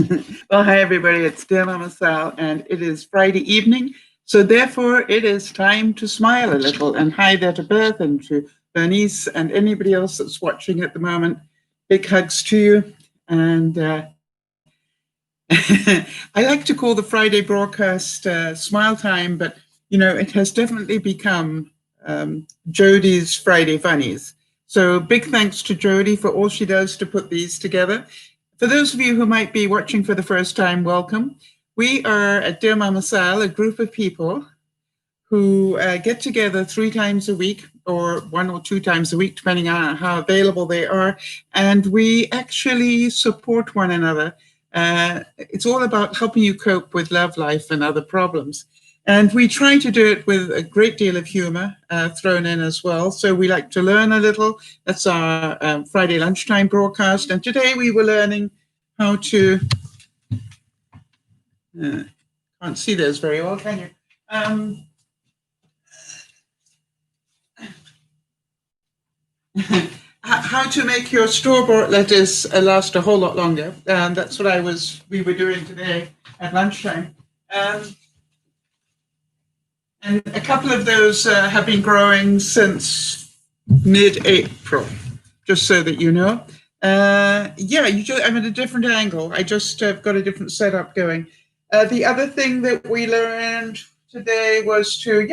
Well, hi everybody, it's DearMamaSal, and it is Friday evening, so therefore it is time to smile a little. And hi there to Beth and to Bernice and anybody else that's watching at the moment. Big hugs to you. And I like to call the Friday broadcast Smile Time, but it has definitely become Jodi's Friday Funnies. So big thanks to Jodi for all she does to put these together. For those of you who might be watching for the first time, welcome. We are at DearMamaSal, a group of people who get together 3 times a week or 1 or 2 times a week, depending on how available they are. And we actually support one another. It's all about helping you cope with love life and other problems. And we try to do it with a great deal of humor thrown in as well. So we like to learn a little. That's our Friday lunchtime broadcast. And today we were learning how to, can't see those very well, can you? How to make your store-bought lettuce last a whole lot longer. That's what we were doing today at lunchtime. And a couple of those have been growing since mid-April, just so that you know. I'm at a different angle. I just got a different setup going. The other thing that we learned today was to,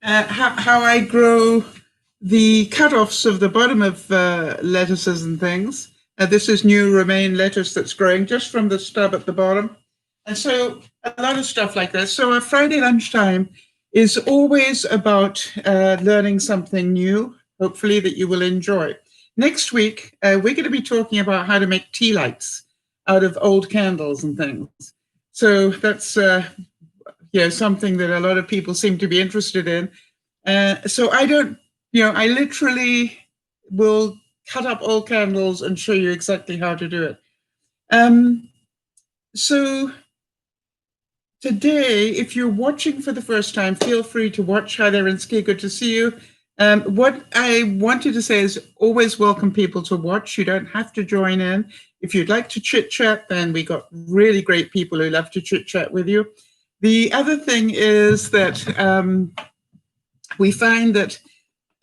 how I grow the cut-offs of the bottom of lettuces and things. This is new romaine lettuce that's growing just from the stub at the bottom. And so a lot of stuff like that. So our Friday lunchtime is always about learning something new, hopefully that you will enjoy. Next week, we're going to be talking about how to make tea lights out of old candles and things. So that's something that a lot of people seem to be interested in. So I literally will cut up old candles and show you exactly how to do it. So today, if you're watching for the first time, feel free to watch. Hi there, Rinsky, good to see you. What I wanted to say is always welcome people to watch. You don't have to join in. If you'd like to chit-chat, then we got really great people who love to chit-chat with you. The other thing is that we find that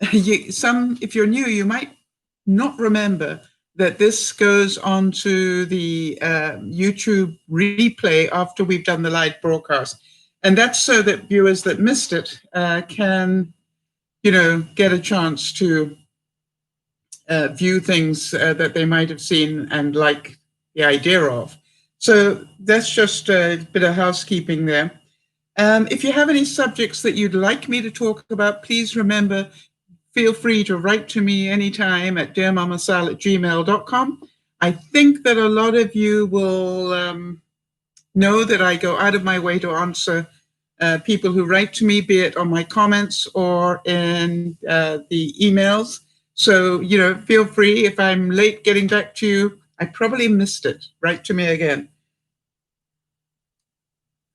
if you're new, you might not remember that this goes on to the YouTube replay after we've done the live broadcast. And that's so that viewers that missed it can, get a chance to view things that they might have seen and like the idea of. So that's just a bit of housekeeping there. If you have any subjects that you'd like me to talk about, please remember, feel free to write to me anytime at dearmamasal@gmail.com. I think that a lot of you will know that I go out of my way to answer people who write to me, be it on my comments or in the emails. So, feel free. If I'm late getting back to you, I probably missed it. Write to me again.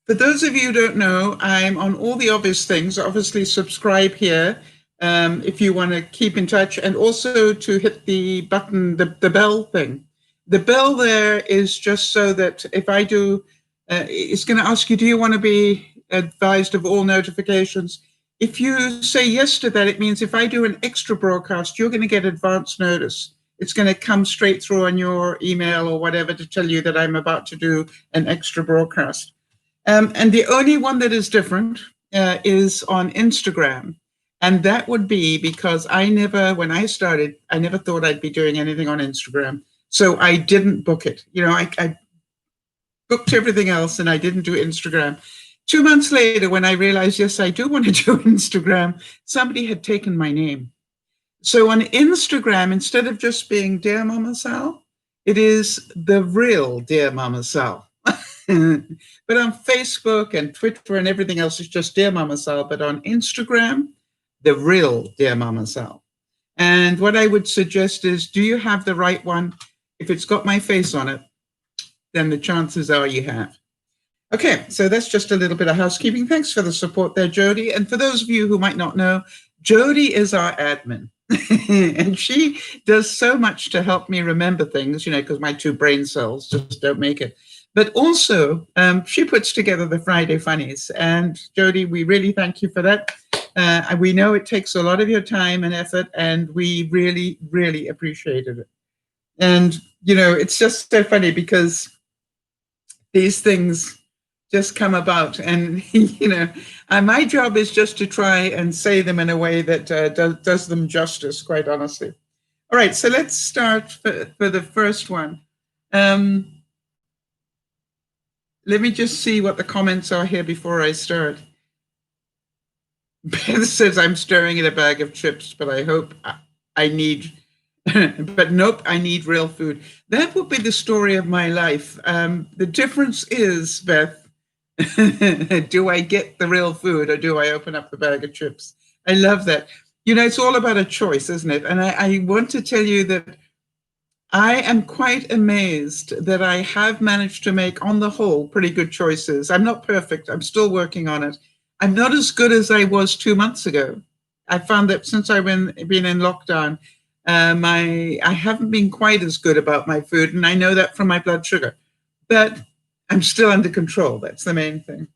For those of you who don't know, I'm on all the obvious things. Obviously, subscribe here. If you want to keep in touch, and also to hit the button, the bell thing. The bell there is just so that if I do, it's going to ask you, do you want to be advised of all notifications? If you say yes to that, it means if I do an extra broadcast, you're going to get advance notice. It's going to come straight through on your email or whatever to tell you that I'm about to do an extra broadcast. And the only one that is different is on Instagram. And that would be because when I started, I never thought I'd be doing anything on Instagram. So I didn't book it. I booked everything else and I didn't do Instagram. 2 months later, when I realized, yes, I do want to do Instagram, somebody had taken my name. So on Instagram, instead of just being DearMamaSal, it is the real DearMamaSal. But on Facebook and Twitter and everything else, it's just DearMamaSal. But on Instagram, the real DearMamaSal. And what I would suggest is, do you have the right one? If it's got my face on it, then the chances are you have. Okay, so that's just a little bit of housekeeping. Thanks for the support there, Jodi. And for those of you who might not know, Jodi is our admin. And she does so much to help me remember things, because my two brain cells just don't make it. But also, she puts together the Friday Funnies. And Jodi, we really thank you for that. We know it takes a lot of your time and effort, and we really, really appreciated it. And, it's just so funny because these things just come about. And, my job is just to try and say them in a way that does them justice, quite honestly. All right, so let's start for the first one. Let me just see what the comments are here before I start. Beth says, I'm staring at a bag of chips, but I hope I need, but nope, I need real food. That would be the story of my life. The difference is, Beth, do I get the real food or do I open up the bag of chips? I love that. It's all about a choice, isn't it? And I want to tell you that I am quite amazed that I have managed to make, on the whole, pretty good choices. I'm not perfect. I'm still working on it. I'm not as good as I was 2 months ago. I found that since I've been in lockdown, I haven't been quite as good about my food, and I know that from my blood sugar. But I'm still under control. That's the main thing.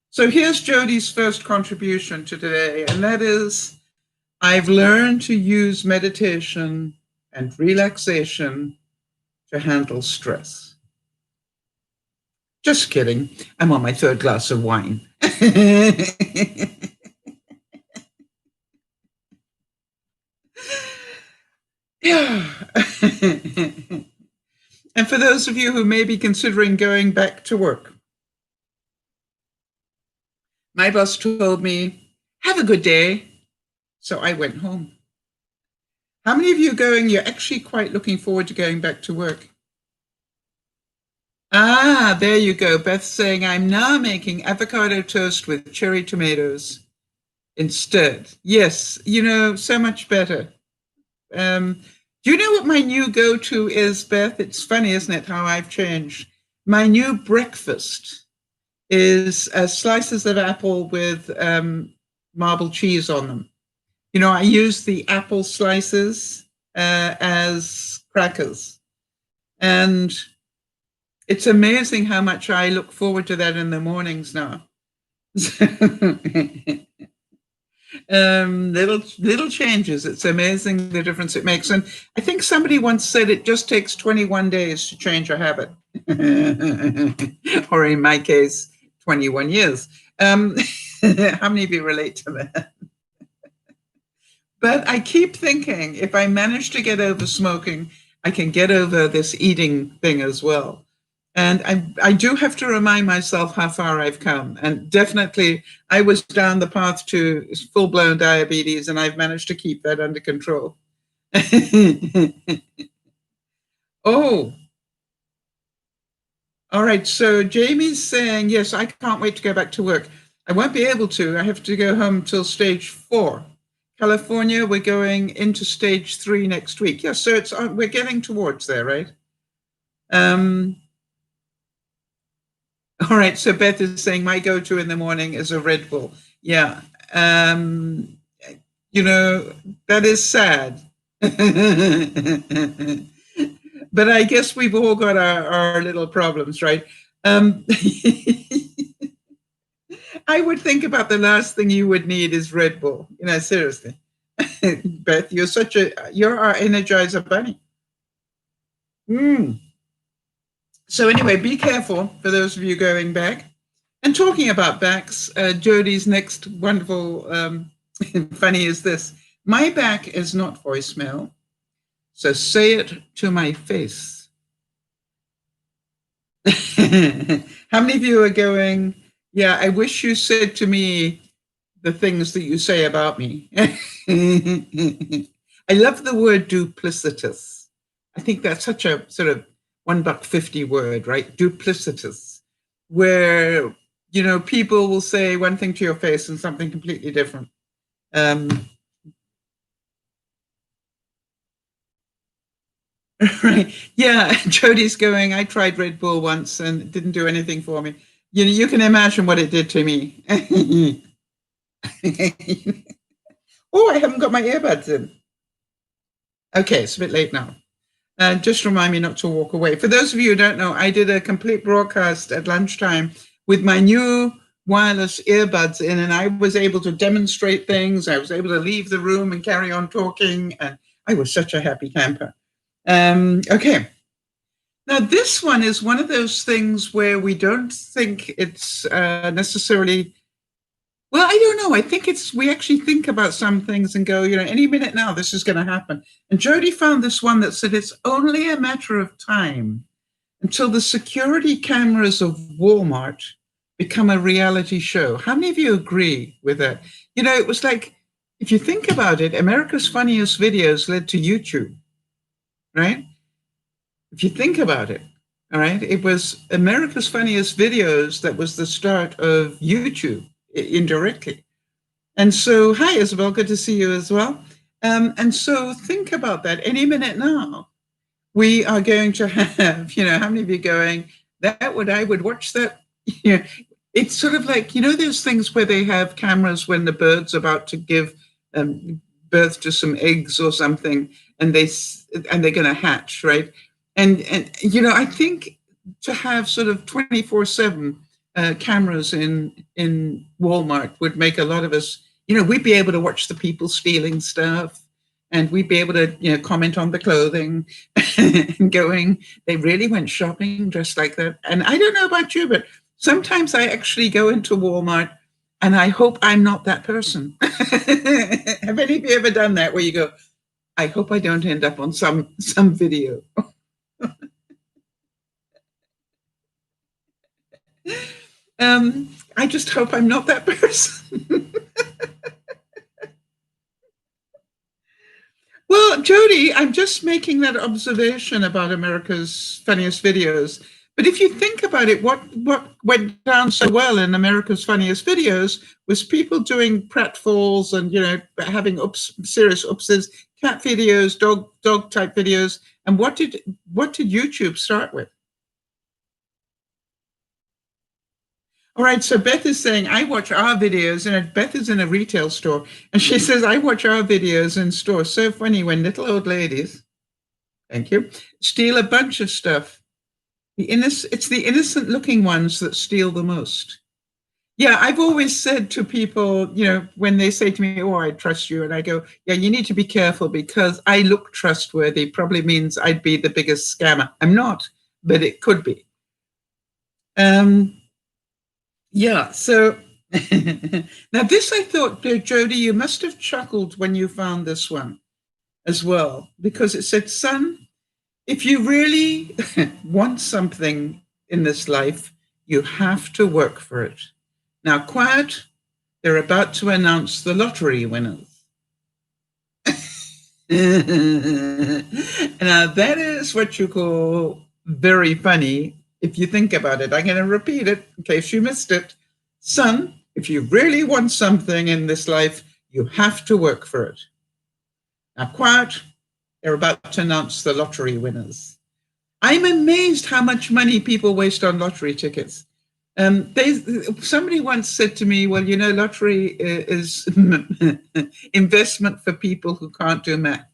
So here's Jodi's first contribution to today, and that is, I've learned to use meditation and relaxation to handle stress. Just kidding. I'm on my third glass of wine. Yeah. And for those of you who may be considering going back to work, my boss told me, have a good day. So I went home. How many of you you're actually quite looking forward to going back to work? Ah, there you go. Beth saying, I'm now making avocado toast with cherry tomatoes instead. Yes, so much better. Do you know what my new go-to is, Beth? It's funny, isn't it, how I've changed? My new breakfast is slices of apple with marbled cheese on them. I use the apple slices as crackers. And it's amazing how much I look forward to that in the mornings now. Little changes. It's amazing the difference it makes. And I think somebody once said it just takes 21 days to change a habit. Or in my case, 21 years. How many of you relate to that? But I keep thinking, if I manage to get over smoking, I can get over this eating thing as well. And I do have to remind myself how far I've come. And definitely, I was down the path to full-blown diabetes, and I've managed to keep that under control. Oh. All right. So Jamie's saying, yes, I can't wait to go back to work. I won't be able to. I have to go home till stage 4. California, we're going into stage 3 next week. Yeah, so we're getting towards there, right? All right, so Beth is saying my go-to in the morning is a Red Bull. Yeah, that is sad. But I guess we've all got our little problems, right? I would think about the last thing you would need is Red Bull. Seriously. Beth, you're our Energizer bunny. So anyway, be careful for those of you going back. And talking about backs, Jodi's next wonderful funny is this. My back is not voicemail, so say it to my face. How many of you are going, yeah, I wish you said to me the things that you say about me. I love the word duplicitous. I think that's such a sort of $1.50 word, right? Duplicitous, where, people will say one thing to your face and something completely different. Right. Yeah. Jodi's going, I tried Red Bull once and it didn't do anything for me. You can imagine what it did to me. Oh, I haven't got my earbuds in. Okay, it's a bit late now. Just remind me not to walk away. For those of you who don't know, I did a complete broadcast at lunchtime with my new wireless earbuds in, and I was able to demonstrate things. I was able to leave the room and carry on talking, and I was such a happy camper. Okay. Now, this one is one of those things where we don't think it's necessarily, well, I don't know. I think we actually think about some things and go, any minute now, this is going to happen. And Jodi found this one that said it's only a matter of time until the security cameras of Walmart become a reality show. How many of you agree with that? It was like, if you think about it, America's Funniest Videos led to YouTube, right? If you think about it, all right, it was America's Funniest Videos that was the start of YouTube indirectly. And so, hi, Isabel, good to see you as well. And so think about that. Any minute now, we are going to have, how many of you going, I would watch that. It's sort of like, those things where they have cameras when the bird's about to give birth to some eggs or something, and they're going to hatch, right? And I think to have sort of 24/7 cameras in Walmart would make a lot of us, we'd be able to watch the people stealing stuff, and we'd be able to, comment on the clothing and going, they really went shopping dressed like that. And I don't know about you, but sometimes I actually go into Walmart and I hope I'm not that person. Have any of you ever done that where you go, I hope I don't end up on some video? I just hope I'm not that person. Well, Jodi, I'm just making that observation about America's Funniest Videos. But if you think about it, what went down so well in America's Funniest Videos was people doing pratfalls and, having serious oopses, cat videos, dog type videos. And what did YouTube start with? All right, so Beth is saying, I watch our videos, and Beth is in a retail store, and she says, I watch our videos in stores. So funny when little old ladies, thank you, steal a bunch of stuff. It's the innocent looking ones that steal the most. Yeah, I've always said to people, when they say to me, oh, I trust you, and I go, yeah, you need to be careful because I look trustworthy probably means I'd be the biggest scammer. I'm not, but it could be. Yeah, so now this I thought, Jodi, you must have chuckled when you found this one as well, because it said, son, if you really want something in this life, you have to work for it. Now, quiet, they're about to announce the lottery winners. Now, that is what you call very funny if you think about it. I'm going to repeat it in case you missed it. Son, if you really want something in this life, you have to work for it. Now, quiet, they're about to announce the lottery winners. I'm amazed how much money people waste on lottery tickets. Somebody once said to me, well, lottery is investment for people who can't do math.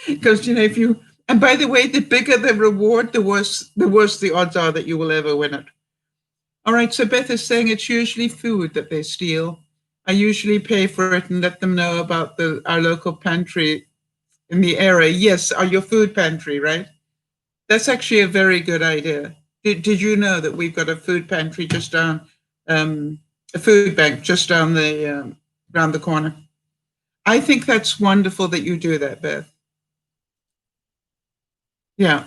Because, if you, and by the way, the bigger the reward, the worse the odds are that you will ever win it. All right, so Beth is saying it's usually food that they steal. I usually pay for it and let them know about our local pantry in the area. Yes, your food pantry, right? That's actually a very good idea. Did you know that we've got a food pantry just down, a food bank just down around the corner? I think that's wonderful that you do that, Beth. Yeah.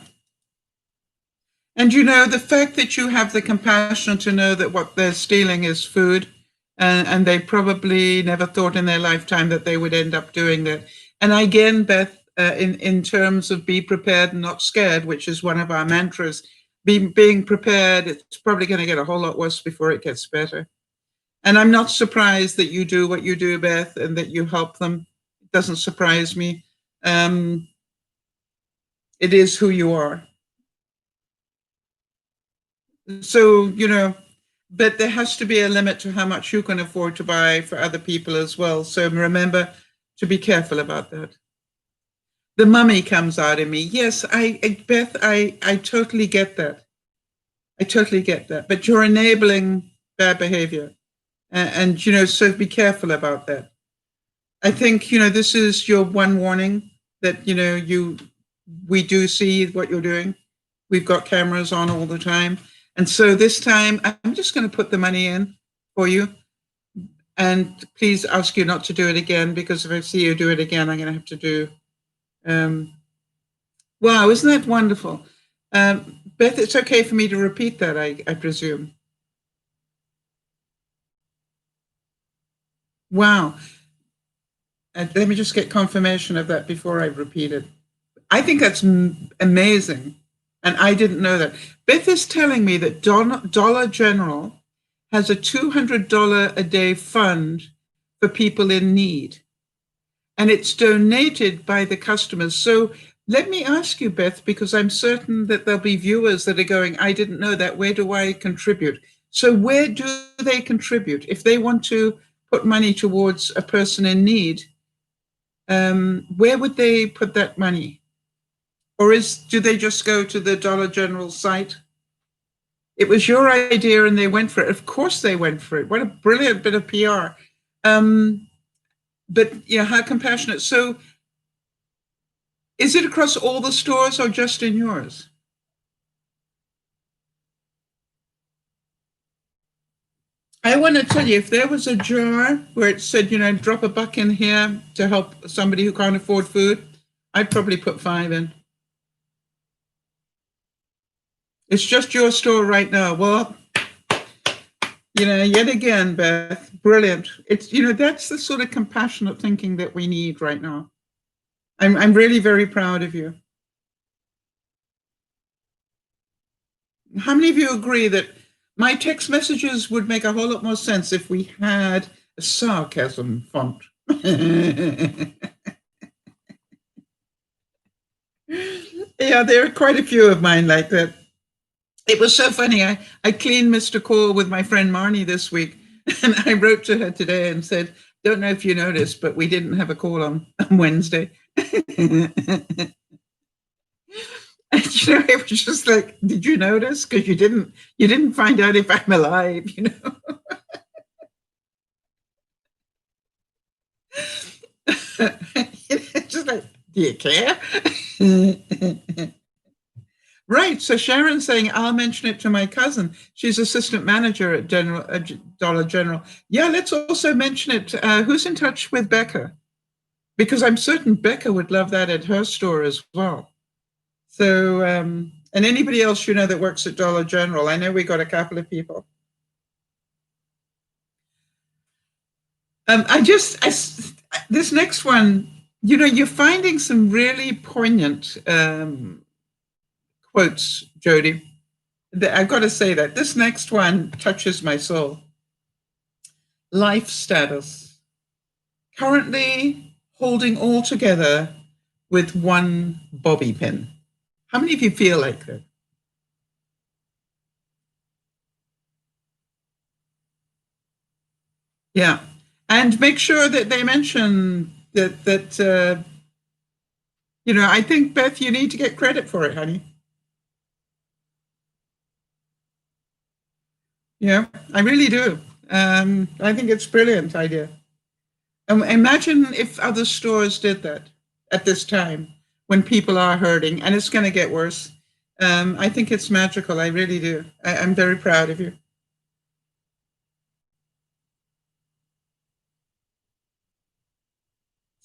And the fact that you have the compassion to know that what they're stealing is food, and they probably never thought in their lifetime that they would end up doing that. And again, Beth, in terms of be prepared and not scared, which is one of our mantras, being prepared, it's probably going to get a whole lot worse before it gets better. And I'm not surprised that you do what you do, Beth, and that you help them. It doesn't surprise me. It is who you are. So, but there has to be a limit to how much you can afford to buy for other people as well. So remember to be careful about that. The mummy comes out in me. Yes, Beth, I totally get that. I totally get that. But you're enabling bad behavior. And so be careful about that. I think, this is your one warning that, we do see what you're doing. We've got cameras on all the time. And so this time, I'm just going to put the money in for you. And please ask you not to do it again, because if I see you do it again, I'm going to have to do. Wow, isn't that wonderful? Beth, it's okay for me to repeat that, I presume. Wow. Let me just get confirmation of that before I repeat it. I think that's amazing. And I didn't know that. Beth is telling me that Dollar General has a $200 a day fund for people in need. And it's donated by the customers. So let me ask you, Beth, because I'm certain that there'll be viewers that are going, I didn't know that. Where do I contribute? So where do they contribute? If they want to put money towards a person in need, where would they put that money? Or do they just go to the Dollar General site? It was your idea and they went for it. Of course they went for it. What a brilliant bit of PR. But how compassionate. So is it across all the stores or just in yours? I want to tell you, if there was a jar where it said, drop a buck in here to help somebody who can't afford food, I'd probably put 5 in. It's just your store right now. Well, yet again, Beth, brilliant. It's, that's the sort of compassionate thinking that we need right now. I'm really very proud of you. How many of you agree that my text messages would make a whole lot more sense if we had a sarcasm font? Yeah, there are quite a few of mine like that. It was so funny. I cleaned Mr. Cole with my friend Marnie this week, and I wrote to her today and said, don't know if you noticed, but we didn't have a call on Wednesday. And, it was just like, did you notice? Because you didn't find out if I'm alive, Just like, do you care? Right. So Sharon's saying, I'll mention it to my cousin. She's assistant manager at Dollar General. Yeah, let's also mention it. Who's in touch with Becca? Because I'm certain Becca would love that at her store as well. So, and anybody else that works at Dollar General, I know we got a couple of people. This next one, you're finding some really poignant quotes, Jodi. I've got to say that this next one touches my soul. Life status. Currently holding all together with one bobby pin. How many of you feel like that? Yeah. And make sure that they mention that I think, Beth, you need to get credit for it, honey. Yeah, I really do. I think it's a brilliant idea. Imagine if other stores did that at this time when people are hurting, and it's going to get worse. I think it's magical. I really do. I'm very proud of you.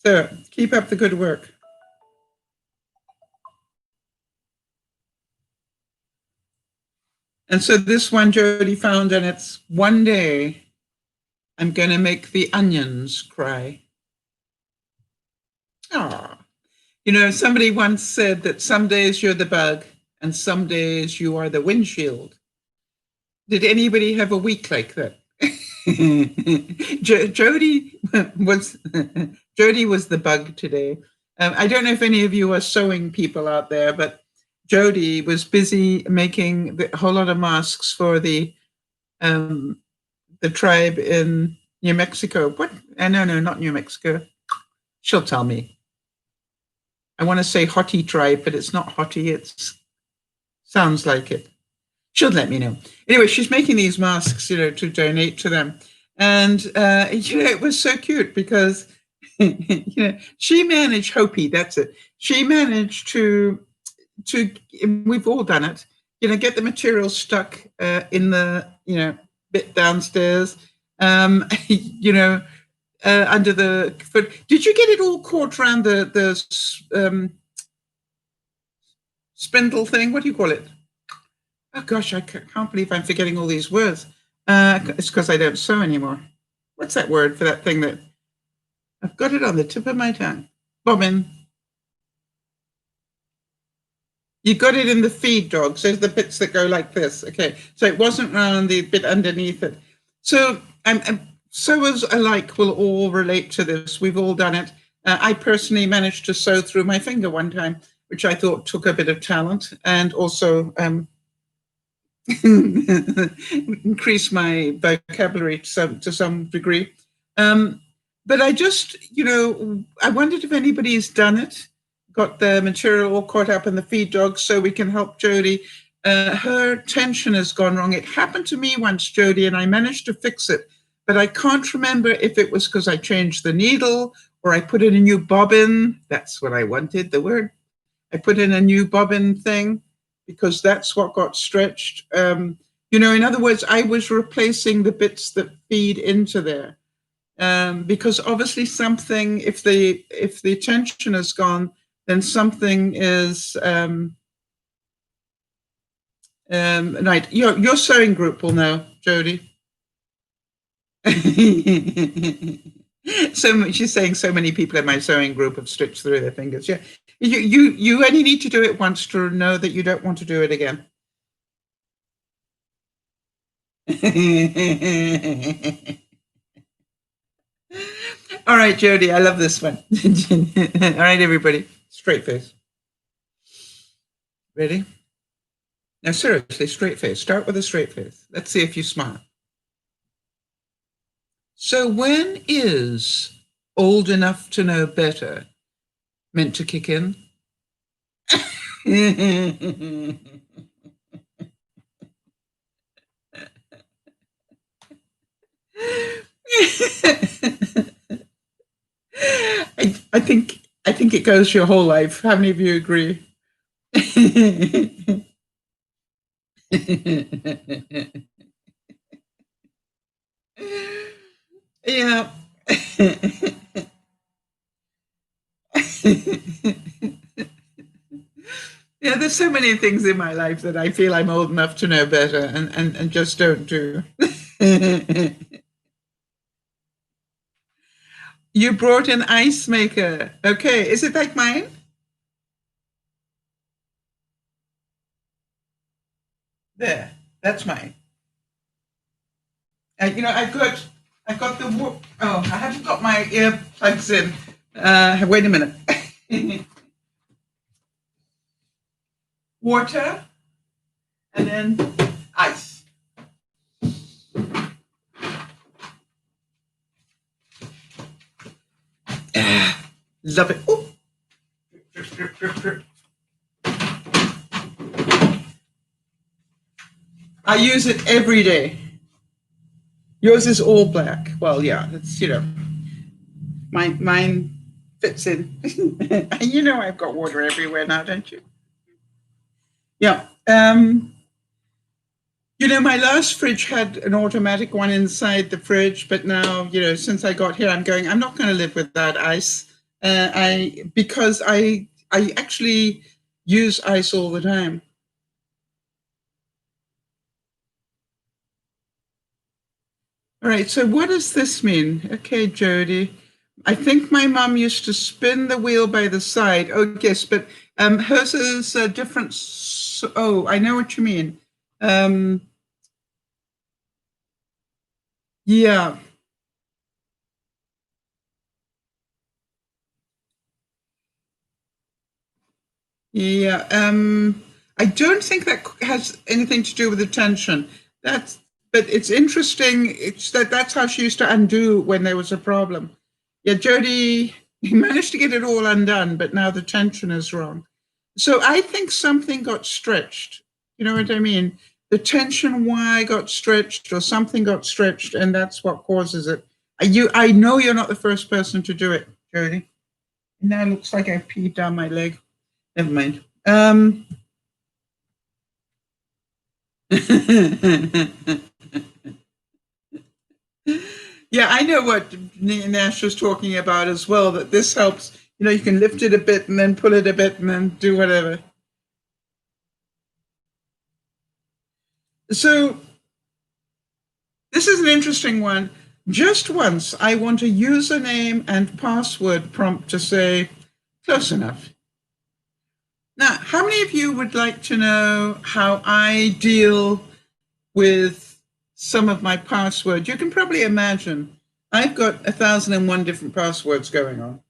So keep up the good work. And so this one Jodi found, and it's one day I'm going to make the onions cry. Ah, somebody once said that some days you're the bug and some days you are the windshield. Did anybody have a week like that? Jodi was the bug today. I don't know if any of you are sewing people out there, but Jodi was busy making a whole lot of masks for the the tribe in New Mexico. What? No, not New Mexico. She'll tell me. I want to say Hottie tribe, but it's not Hottie. It sounds like it. She'll let me know. Anyway, she's making these masks, to donate to them. And, it was so cute because, she managed, Hopi, that's it. She managed to, we've all done it, get the material stuck in the, bit downstairs, under the foot. Did you get it all caught around the spindle thing? What do you call it? Oh gosh, I can't believe I'm forgetting all these words. It's because I don't sew anymore. What's that word for that thing that I've got it on the tip of my tongue? Bobbin. You got it in the feed dogs. There's the bits that go like this. Okay, so it wasn't around the bit underneath it. So sewers alike will all relate to this. We've all done it. I personally managed to sew through my finger one time, which I thought took a bit of talent and also increase my vocabulary to some degree. But I just, I wondered if anybody's done it, got the material all caught up in the feed dogs so we can help Jodi. Her tension has gone wrong. It happened to me once, Jodi, and I managed to fix it. But I can't remember if it was because I changed the needle or I put in a new bobbin. That's what I wanted, the word. I put in a new bobbin thing because that's what got stretched. In other words, I was replacing the bits that feed into there. Because obviously something, if the tension is gone, then something is right. Your sewing group will know, Jodi. She's saying so many people in my sewing group have stitched through their fingers. Yeah, you only need to do it once to know that you don't want to do it again. All right, Jodi, I love this one. All right, everybody, straight face. Ready? Now, seriously, straight face. Start with a straight face. Let's see if you smile. So when is old enough to know better meant to kick in? I think it goes your whole life. How many of you agree? Yeah. Yeah, there's so many things in my life that I feel I'm old enough to know better and just don't do. You brought an ice maker. Okay, is it like mine? There, that's mine. I've got the, oh, I haven't got my earplugs in. Wait a minute. Water, and then ice. Love it. Ooh. I use it every day. Yours is all black. Well, yeah, it's, mine fits in. I've got water everywhere now, don't you? Yeah. My last fridge had an automatic one inside the fridge, but now, since I got here, I'm not going to live without ice. Because I actually use ice all the time. All right, so what does this mean? Okay, Jodi. I think my mom used to spin the wheel by the side. Oh, yes, but hers is a different. Oh, I know what you mean. Yeah. Yeah. I don't think that has anything to do with attention. That's But it's interesting. It's that's how she used to undo when there was a problem. Yeah, Jodi, he managed to get it all undone, but now the tension is wrong. So I think something got stretched. You know what I mean? The tension Y got stretched or something got stretched, and that's what causes it. I know you're not the first person to do it, Jodi. Now it looks like I peed down my leg. Never mind. Yeah, I know what Nash was talking about as well, that this helps. You know, you can lift it a bit and then pull it a bit and then do whatever. So this is an interesting one. Just once, I want a username and password prompt to say, close enough. Now, how many of you would like to know how I deal with some of my passwords? You can probably imagine I've got 1,001 different passwords going on.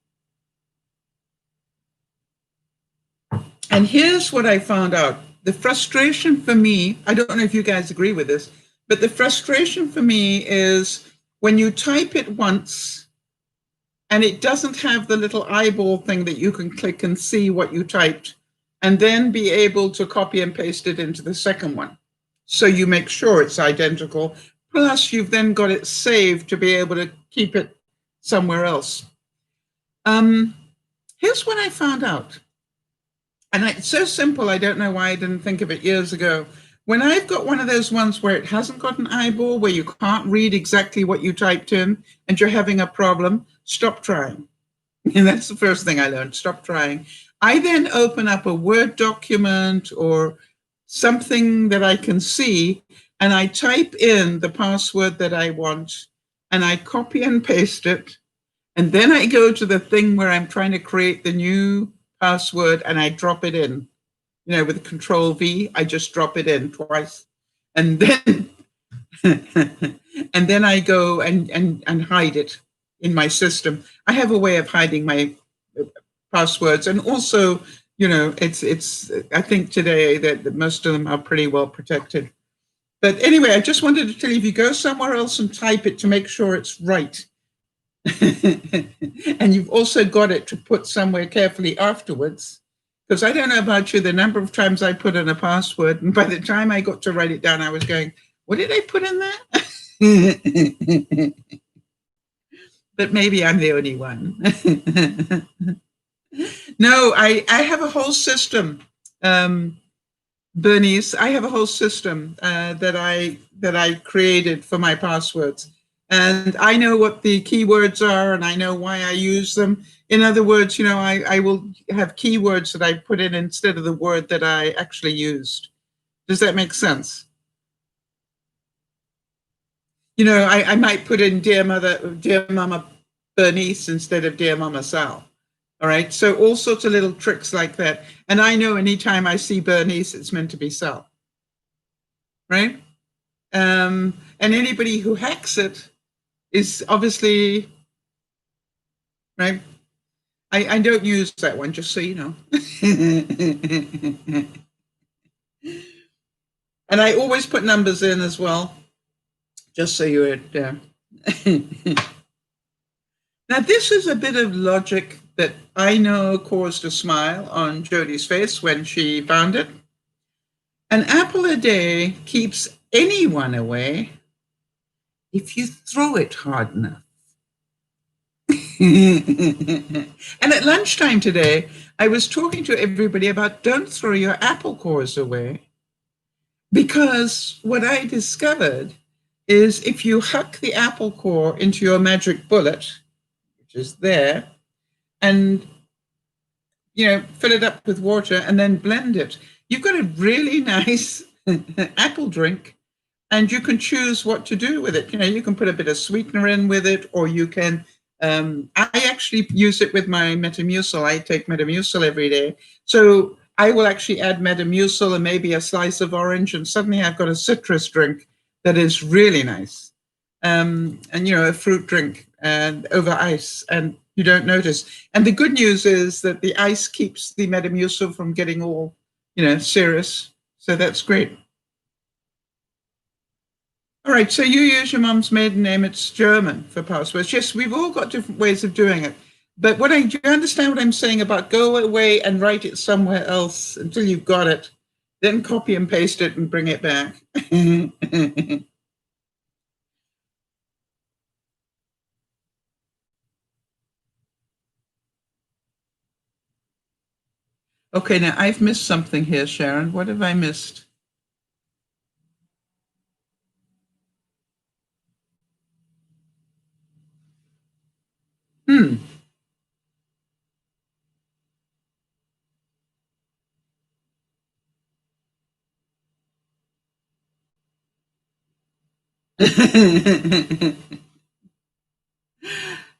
And here's what I found out. The frustration for me, I don't know if you guys agree with this, but the frustration for me is when you type it once and it doesn't have the little eyeball thing that you can click and see what you typed, and then be able to copy and paste it into the second one. So you make sure it's identical. Plus, you've then got it saved to be able to keep it somewhere else. Here's what I found out. And it's so simple, I don't know why I didn't think of it years ago. When I've got one of those ones where it hasn't got an eyeball, where you can't read exactly what you typed in, and you're having a problem, stop trying. And that's the first thing I learned, stop trying. I then open up a Word document or something that I can see, and I type in the password that I want, and I copy and paste it. And then I go to the thing where I'm trying to create the new password, and I drop it in. You know, with Control V, I just drop it in twice. And then and then I go and hide it in my system. I have a way of hiding my passwords, and also, you know, it's I think today that most of them are pretty well protected. But anyway, I just wanted to tell you, if you go somewhere else and type it to make sure it's right, and you've also got it to put somewhere carefully afterwards, because I don't know about you, the number of times I put in a password, and by the time I got to write it down, I was going, what did I put in there? But maybe I'm the only one. No, I have a whole system, Bernice. I have a whole system that I created for my passwords. And I know what the keywords are, and I know why I use them. In other words, you know, I will have keywords that I put in instead of the word that I actually used. Does that make sense? You know, I might put in Dear Mama Bernice instead of Dear Mama Sal. All right. So all sorts of little tricks like that. And I know anytime I see Bernice, it's meant to be Sal. Right. And anybody who hacks it is obviously, right. I don't use that one, just so you know. And I always put numbers in as well, just so you would. Now, this is a bit of logic that I know caused a smile on Jodi's face when she found it. An apple a day keeps anyone away if you throw it hard enough. And at lunchtime today, I was talking to everybody about don't throw your apple cores away. Because what I discovered is if you huck the apple core into your magic bullet, which is there, and, you know, fill it up with water and then blend it, you've got a really nice apple drink, and you can choose what to do with it. You know, you can put a bit of sweetener in with it, or you can, I actually use it with my Metamucil. I take Metamucil every day. So I will actually add Metamucil and maybe a slice of orange, and suddenly I've got a citrus drink that is really nice. And, you know, a fruit drink and over ice, and you don't notice. And the good news is that the ice keeps the Metamucil from getting all, you know, serious. So that's great. All right, so you use your mom's maiden name. It's German for passwords. Yes, we've all got different ways of doing it. But do you understand what I'm saying about go away and write it somewhere else until you've got it, then copy and paste it and bring it back. Okay, now I've missed something here, Sharon. What have I missed? Hmm.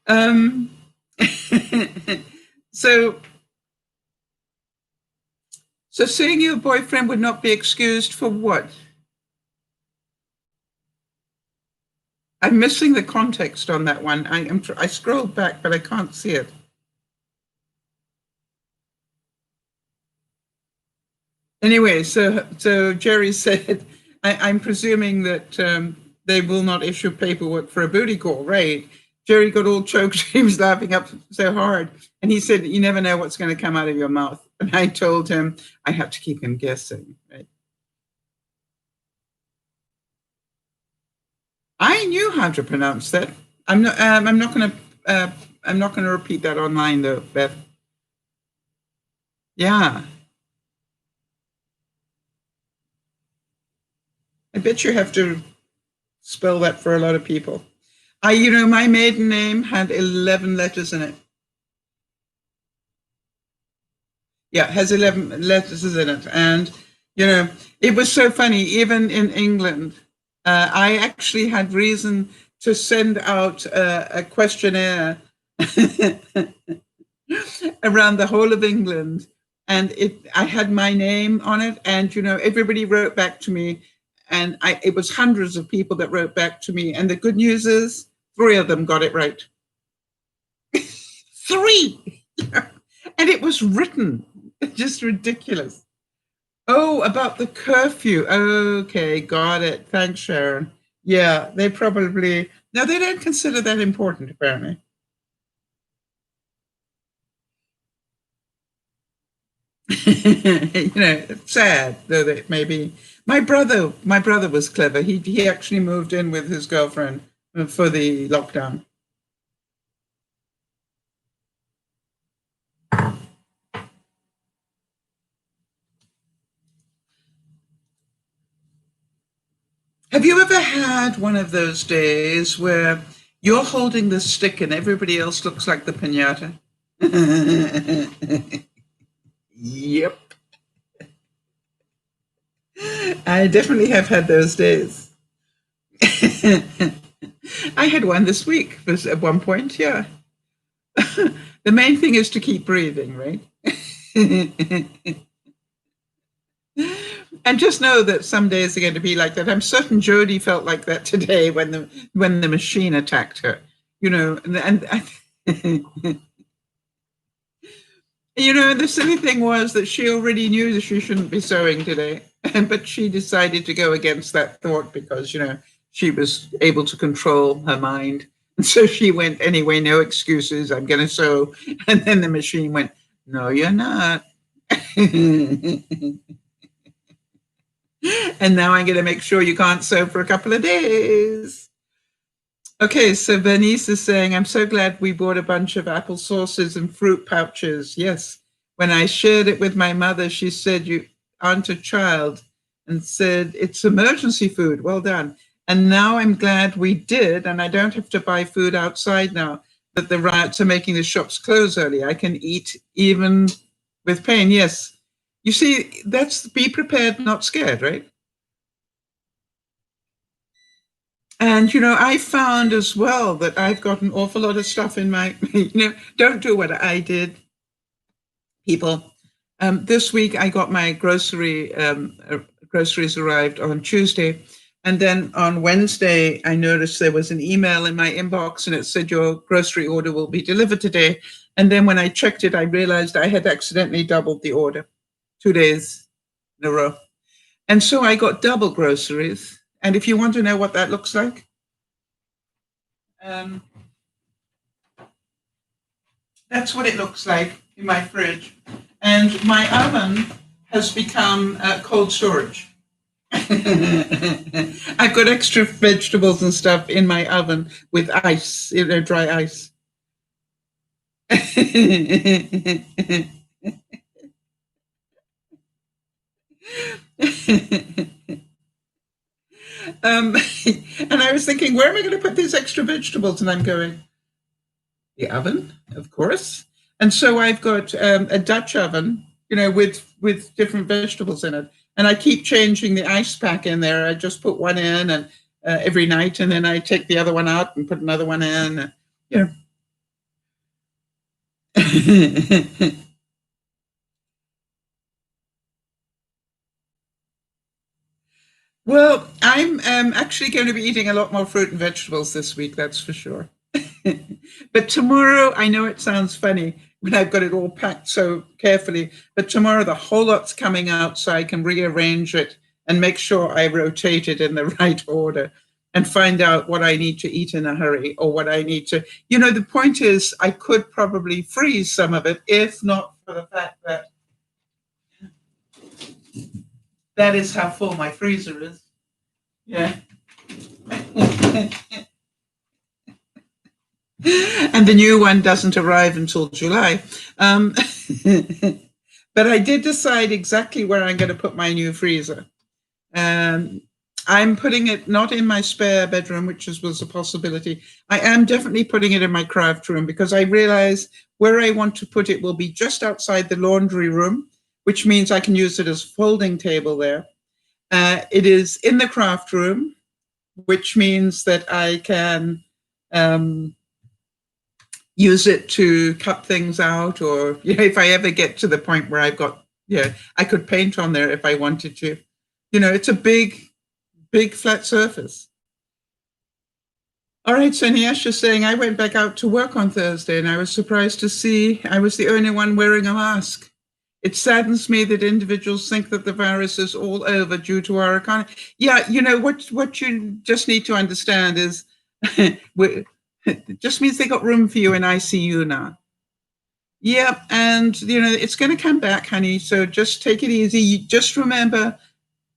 um, so, so seeing your boyfriend would not be excused for what? I'm missing the context on that one. I scrolled back, but I can't see it. Anyway, so Jerry said, I'm presuming that they will not issue paperwork for a booty call, right? Jerry got all choked. He was laughing up so hard. And he said, you never know what's going to come out of your mouth. And I told him I have to keep him guessing, right? I knew how to pronounce that. I'm not. I'm not going to. I'm not going to repeat that online, though, Beth. Yeah, I bet you have to spell that for a lot of people. My maiden name had 11 letters in it. Yeah, it has 11 letters in it. And, it was so funny, even in England, I actually had reason to send out a questionnaire around the whole of England. And I had my name on it. And, everybody wrote back to me. And it was hundreds of people that wrote back to me. And the good news is 3 of them got it right. 3! And it was written. Just ridiculous. Oh, about the curfew. Okay, got it. Thanks, Sharon. Yeah, they probably, no, they don't consider that important, apparently. It's sad, though that maybe. My brother was clever. He actually moved in with his girlfriend for the lockdown. Have you ever had one of those days where you're holding the stick and everybody else looks like the piñata? Yep. I definitely have had those days. I had one this week was at one point, yeah. The main thing is to keep breathing, right? And just know that some days are going to be like that. I'm certain Jodi felt like that today when the machine attacked her. The silly thing was that she already knew that she shouldn't be sewing today, but she decided to go against that thought because she was able to control her mind. And so she went anyway, no excuses. I'm going to sew, and then the machine went, "No, you're not." And now I'm going to make sure you can't sew for a couple of days. Okay, so Bernice is saying, I'm so glad we bought a bunch of apple sauces and fruit pouches. Yes. When I shared it with my mother, she said, you aren't a child, and said, it's emergency food. Well done. And now I'm glad we did, and I don't have to buy food outside now that the riots are making the shops close early. I can eat even with pain. Yes. You see, that's be prepared, not scared, right? And, I found as well that I've got an awful lot of stuff in my, don't do what I did, people. This week I got my groceries arrived on Tuesday. And then on Wednesday, I noticed there was an email in my inbox and it said your grocery order will be delivered today. And then when I checked it, I realized I had accidentally doubled the order 2 days in a row. And so I got double groceries. And if you want to know what that looks like, that's what it looks like in my fridge. And my oven has become cold storage. I've got extra vegetables and stuff in my oven with ice, dry ice. And I was thinking, where am I going to put these extra vegetables? And I'm going, the oven, of course. And so I've got a Dutch oven, with different vegetables in it. And I keep changing the ice pack in there. I just put one in and every night, and then I take the other one out and put another one in. Well, I'm actually going to be eating a lot more fruit and vegetables this week, that's for sure. But tomorrow, I know it sounds funny when I've got it all packed so carefully, but tomorrow the whole lot's coming out so I can rearrange it and make sure I rotate it in the right order and find out what I need to eat in a hurry or what I need to, the point is I could probably freeze some of it if not for the fact that that is how full my freezer is. Yeah. And the new one doesn't arrive until July. But I did decide exactly where I'm going to put my new freezer. I'm putting it not in my spare bedroom, which was a possibility. I am definitely putting it in my craft room because I realize where I want to put it will be just outside the laundry room, which means I can use it as a folding table there. It is in the craft room, which means that I can use it to cut things out, or if I ever get to the point where I've got, I could paint on there if I wanted to. It's a big flat surface. All right, so Nyasha's saying, I went back out to work on Thursday and I was surprised to see I was the only one wearing a mask. It saddens me that individuals think that the virus is all over due to our economy. Yeah, what you just need to understand is it just means they got room for you in ICU now. Yeah, and it's going to come back, honey. So just take it easy. Just remember,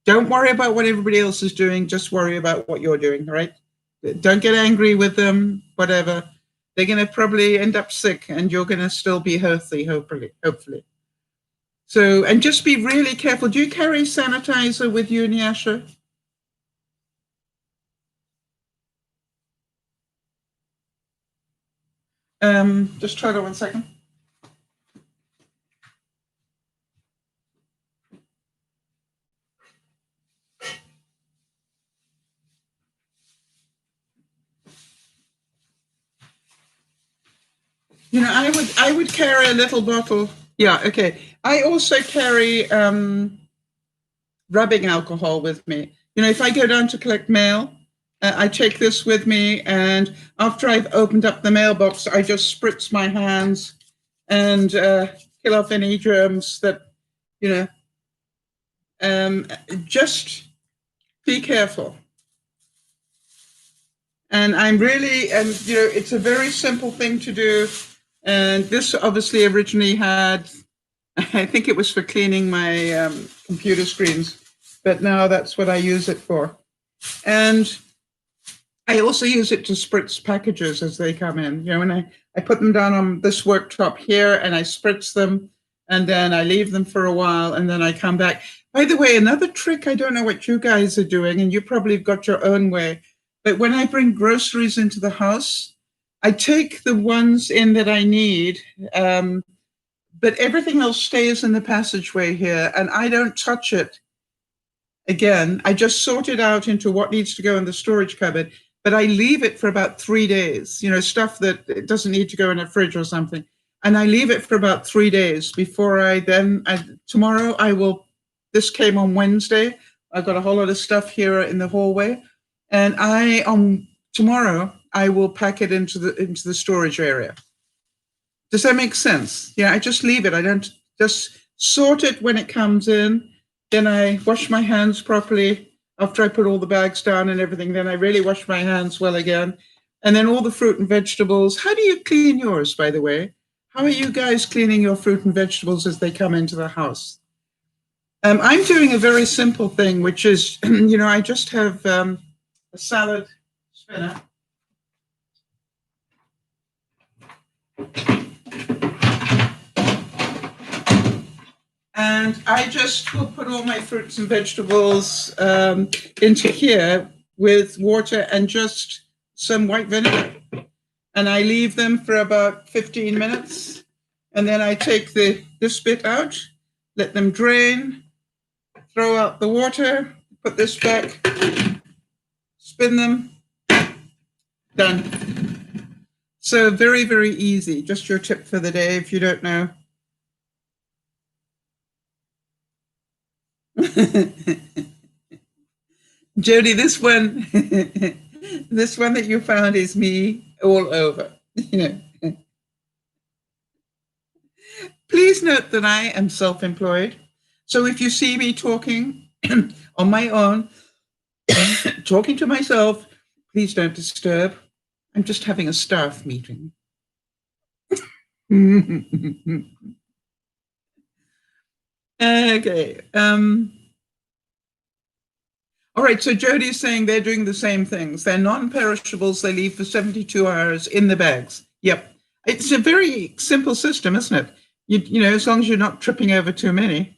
don't worry about what everybody else is doing. Just worry about what you're doing, right? Don't get angry with them, whatever. They're going to probably end up sick and you're going to still be healthy, hopefully. So, and just be really careful. Do you carry sanitizer with you, Nyasha? Just try that 1 second. I would carry a little bottle. Yeah, okay. I also carry rubbing alcohol with me. If I go down to collect mail, I take this with me, and after I've opened up the mailbox, I just spritz my hands and kill off any germs that, just be careful. And I'm really, it's a very simple thing to do. And this obviously originally had, I think it was for cleaning my computer screens, but now that's what I use it for. And I also use it to spritz packages as they come in. When I put them down on this worktop here and I spritz them, and then I leave them for a while, and then I come back. By the way, another trick, I don't know what you guys are doing, and you probably have got your own way, but when I bring groceries into the house, I take the ones in that I need, but everything else stays in the passageway here, and I don't touch it again. I just sort it out into what needs to go in the storage cupboard, but I leave it for about 3 days, stuff that it doesn't need to go in a fridge or something. And I leave it for about 3 days before tomorrow I will, this came on Wednesday. I've got a whole lot of stuff here in the hallway. And tomorrow I will pack it into the storage area. Does that make sense? Yeah, I just leave it. I don't just sort it when it comes in. Then I wash my hands properly. after I put all the bags down and everything, then I really wash my hands well again. And then all the fruit and vegetables. How do you clean yours, by the way? How are you guys cleaning your fruit and vegetables as they come into the house? I'm doing a very simple thing, which is, I just have a salad spinner. And I just will put all my fruits and vegetables into here with water and just some white vinegar. And I leave them for about 15 minutes. And then I take this bit out, let them drain, throw out the water, put this back, spin them, done. So very, very easy. Just your tip for the day if you don't know. Jodi, this one that you found is me all over. Please note that I am self-employed. So if you see me talking on my own, talking to myself, please don't disturb. I'm just having a staff meeting. Okay. All right, so Jodi is saying they're doing the same things. They're non-perishables. They leave for 72 hours in the bags. Yep. It's a very simple system, isn't it? You know, as long as you're not tripping over too many.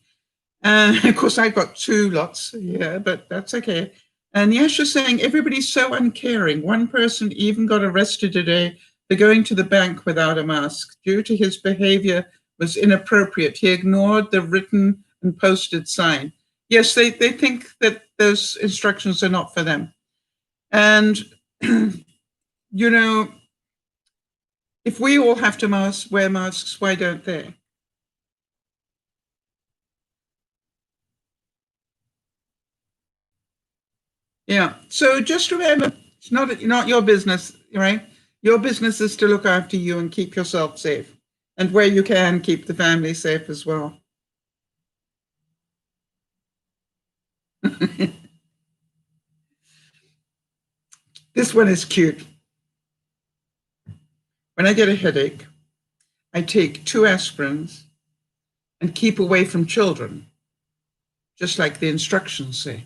Of course, I've got 2 lots, yeah, but that's okay. And Yasha's saying everybody's so uncaring. One person even got arrested today for going to the bank without a mask due to his behavior was inappropriate. He ignored the written and posted sign. Yes, they think that those instructions are not for them. And, you know, if we all have to wear masks, why don't they? Yeah, so just remember, it's not your business, right? Your business is to look after you and keep yourself safe. And where you can, keep the family safe as well. This one is cute. When I get a headache, I take 2 aspirins and keep away from children, just like the instructions say.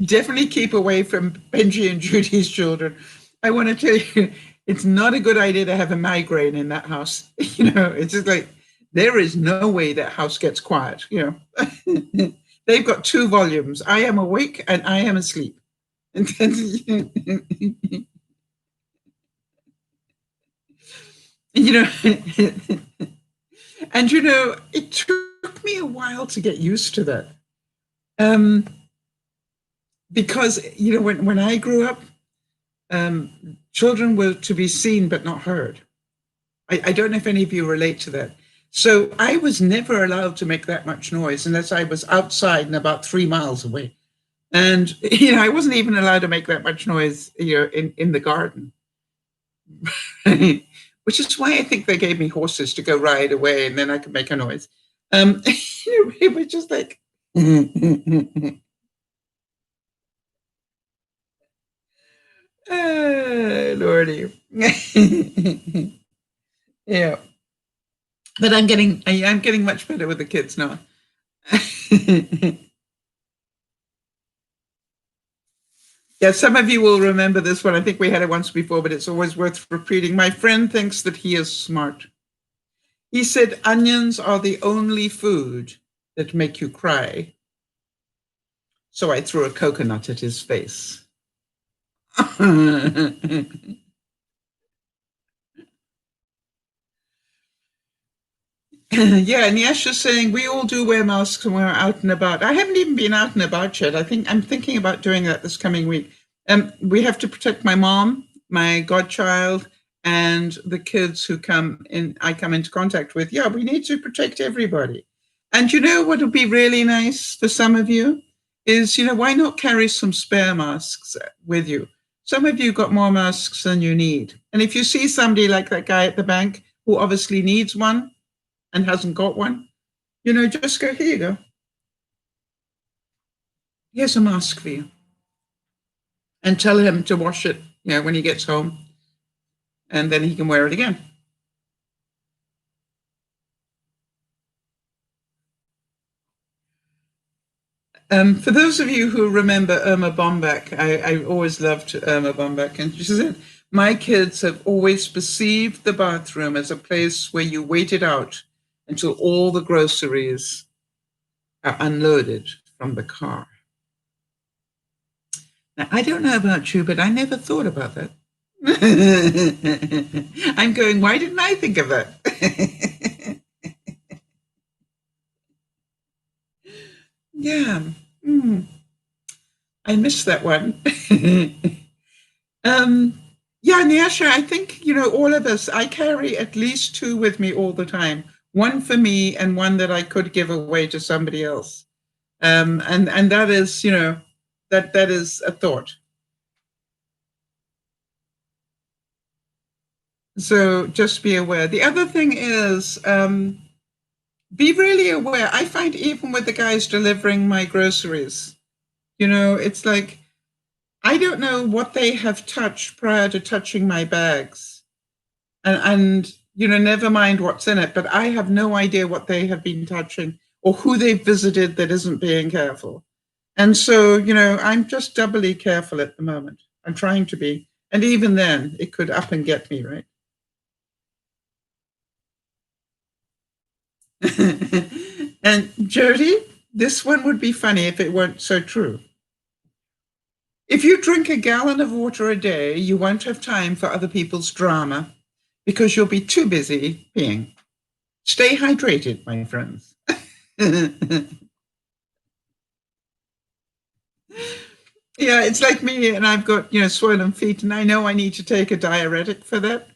Definitely keep away from Benji and Judy's children. I want to tell you, it's not a good idea to have a migraine in that house. It's just like, there is no way that house gets quiet. They've got 2 volumes. I am awake and I am asleep. And it took me a while to get used to that. Because, when I grew up, children were to be seen but not heard. I don't know if any of you relate to that. So I was never allowed to make that much noise unless I was outside and about 3 miles away. And, I wasn't even allowed to make that much noise, in the garden. Which is why I think they gave me horses to go ride away and then I could make a noise. It was just like... Lordy. Yeah. But I'm getting much better with the kids now. Yeah, some of you will remember this one. I think we had it once before, but it's always worth repeating. My friend thinks that he is smart. He said onions are the only food that make you cry. So I threw a coconut at his face. Yeah, and Yasha's saying we all do wear masks when we're out and about. I haven't even been out and about yet. I'm thinking about doing that this coming week. We have to protect my mom, my godchild, and the kids who I come into contact with. Yeah, we need to protect everybody. And what would be really nice for some of you is, why not carry some spare masks with you? Some of you got more masks than you need. And if you see somebody like that guy at the bank who obviously needs one and hasn't got one, just go, here you go. Here's a mask for you. And tell him to wash it, when he gets home. And then he can wear it again. For those of you who remember Irma Bombeck, I always loved Irma Bombeck. And she said, my kids have always perceived the bathroom as a place where you wait it out until all the groceries are unloaded from the car. Now, I don't know about you, but I never thought about that. I'm going, why didn't I think of that? Yeah. I missed that one. Yeah, Nyasha, I think, all of us, I carry at least 2 with me all the time. One for me and one that I could give away to somebody else. And that is, that is a thought. So just be aware. The other thing is, be really aware. I find even with the guys delivering my groceries, it's like, I don't know what they have touched prior to touching my bags. And never mind what's in it, but I have no idea what they have been touching or who they've visited that isn't being careful. And so, I'm just doubly careful at the moment. I'm trying to be. And even then, it could up and get me, right? And Jodi, this one would be funny if it weren't so true. If you drink a gallon of water a day, you won't have time for other people's drama because you'll be too busy peeing. Stay hydrated, my friends. Yeah, it's like me, and I've got, swollen feet, and I know I need to take a diuretic for that.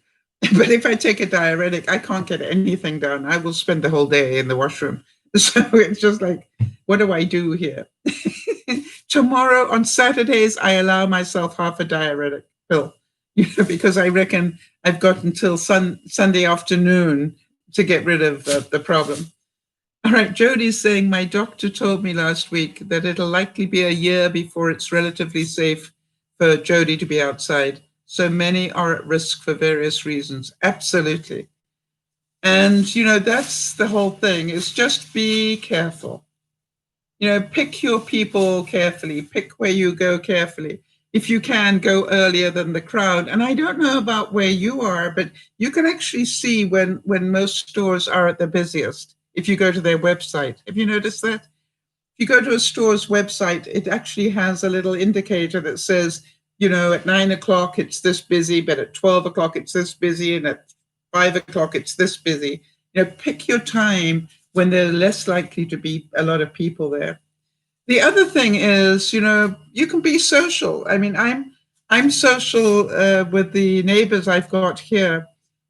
But if I take a diuretic, I can't get anything done. I will spend the whole day in the washroom. So it's just like, what do I do here? Tomorrow, on Saturdays, I allow myself half a diuretic pill, because I reckon I've got until Sunday afternoon to get rid of the problem. All right, Jodi's saying, my doctor told me last week that it'll likely be a year before it's relatively safe for Jodi to be outside. So many are at risk for various reasons. Absolutely. And, that's the whole thing, is just be careful. Pick your people carefully, pick where you go carefully. If you can, go earlier than the crowd. And I don't know about where you are, but you can actually see when most stores are at their busiest if you go to their website. Have you noticed that? If you go to a store's website, it actually has a little indicator that says, at 9 o'clock, it's this busy, but at 12 o'clock, it's this busy, and at 5 o'clock, it's this busy. Pick your time when there's less likely to be a lot of people there. The other thing is, you can be social. I mean, I'm social with the neighbors I've got here.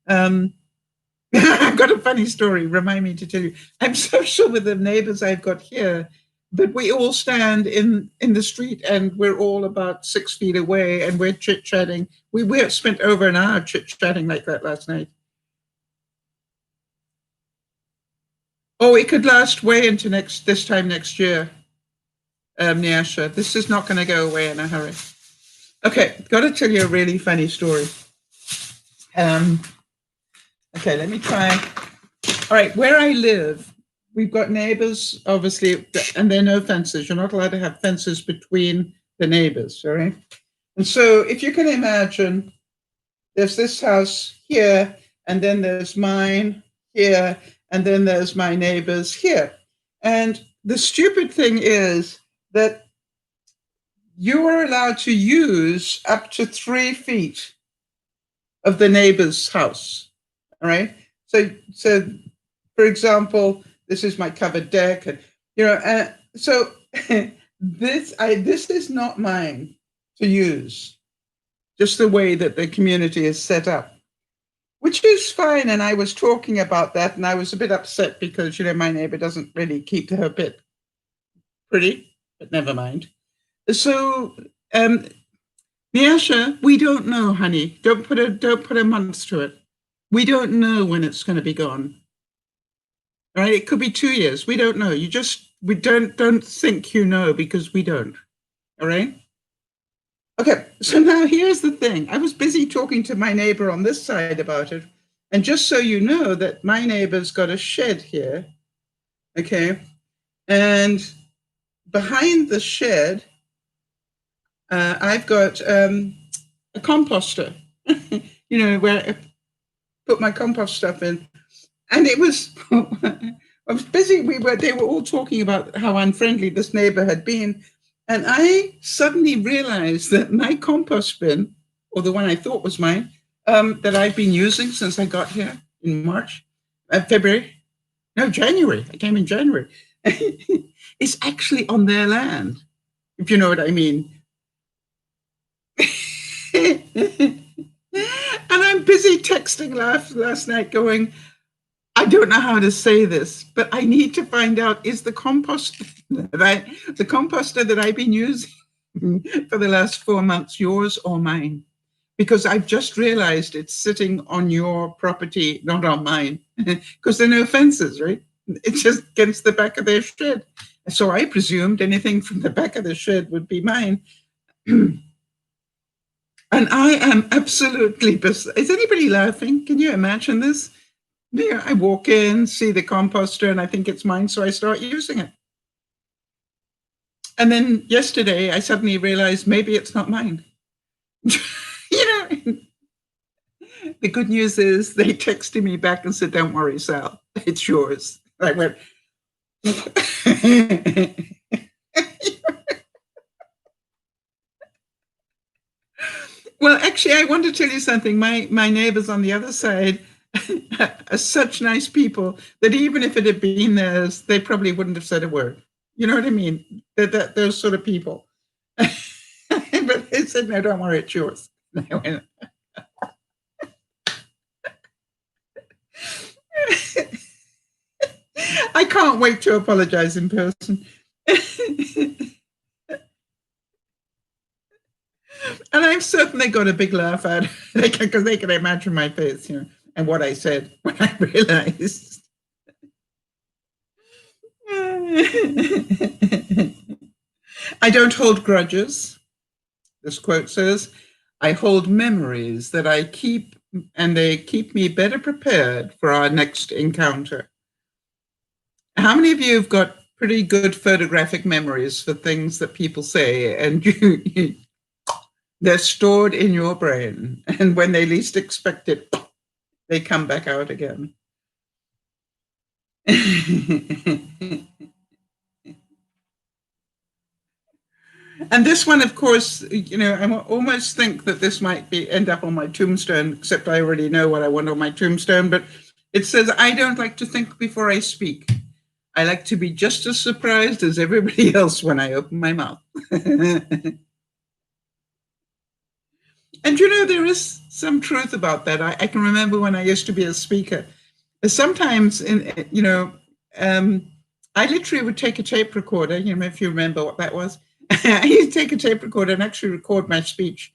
I've got a funny story, remind me to tell you. I'm social with the neighbors I've got here, but we all stand in the street and we're all about 6 feet away and we're chit-chatting. We spent over an hour chit-chatting like that last night. Oh, it could last way into this time next year, Nyasha. This is not going to go away in a hurry. Okay, got to tell you a really funny story. Okay, let me try. All right, where I live, we've got neighbors, obviously, and there are no fences. You're not allowed to have fences between the neighbors, all right? And so if you can imagine, there's this house here, and then there's mine here, and then there's my neighbors here. And the stupid thing is that you are allowed to use up to 3 feet of the neighbor's house. All right. So for example, this is my covered deck, and so this is not mine to use. Just the way that the community is set up, which is fine. And I was talking about that, and I was a bit upset because my neighbor doesn't really keep her bit pretty, but never mind. So, Nyasha, Niasha, we don't know, honey. Don't put a month to it. We don't know when it's going to be gone. Right? It could be 2 years. We don't know. We don't think you know, because we don't. All right. Okay. So now here's the thing. I was busy talking to my neighbor on this side about it. And just so you know that my neighbor's got a shed here. Okay. And behind the shed, I've got a composter, where I put my compost stuff in. And it was, I was busy. They were all talking about how unfriendly this neighbor had been. And I suddenly realized that my compost bin, or the one I thought was mine, that I've been using since I got here in January. I came in January. It's actually on their land, if you know what I mean. And I'm busy texting last night going, I don't know how to say this, but I need to find out, is the composter that I've been using for the last 4 months yours or mine? Because I've just realized it's sitting on your property, not on mine, because there are no fences, right? It's just against the back of their shed. So I presumed anything from the back of the shed would be mine. And I am absolutely, is anybody laughing? Can you imagine this? Yeah, I walk in, see the composter, and I think it's mine, so I start using it. And then yesterday, I suddenly realized maybe it's not mine. The good news is they texted me back and said, don't worry, Sal, it's yours. I went, well, actually, I want to tell you something. My neighbors on the other side are such nice people that even if it had been theirs, they probably wouldn't have said a word. You know what I mean? Those sort of people. But they said, no, don't worry, it's yours. I went, I can't wait to apologize in person. And I've certainly got a big laugh out of it, because they can imagine my face, and what I said when I realized. I don't hold grudges. This quote says, I hold memories that I keep, and they keep me better prepared for our next encounter. How many of you have got pretty good photographic memories for things that people say, and they're stored in your brain, and when they least expect it, they come back out again. And this one, of course, I almost think that this might end up on my tombstone, except I already know what I want on my tombstone. But it says, I don't like to think before I speak. I like to be just as surprised as everybody else when I open my mouth. And there is some truth about that. I can remember when I used to be a speaker, sometimes I literally would take a tape recorder, if you remember what that was. I used to take a tape recorder and actually record my speech,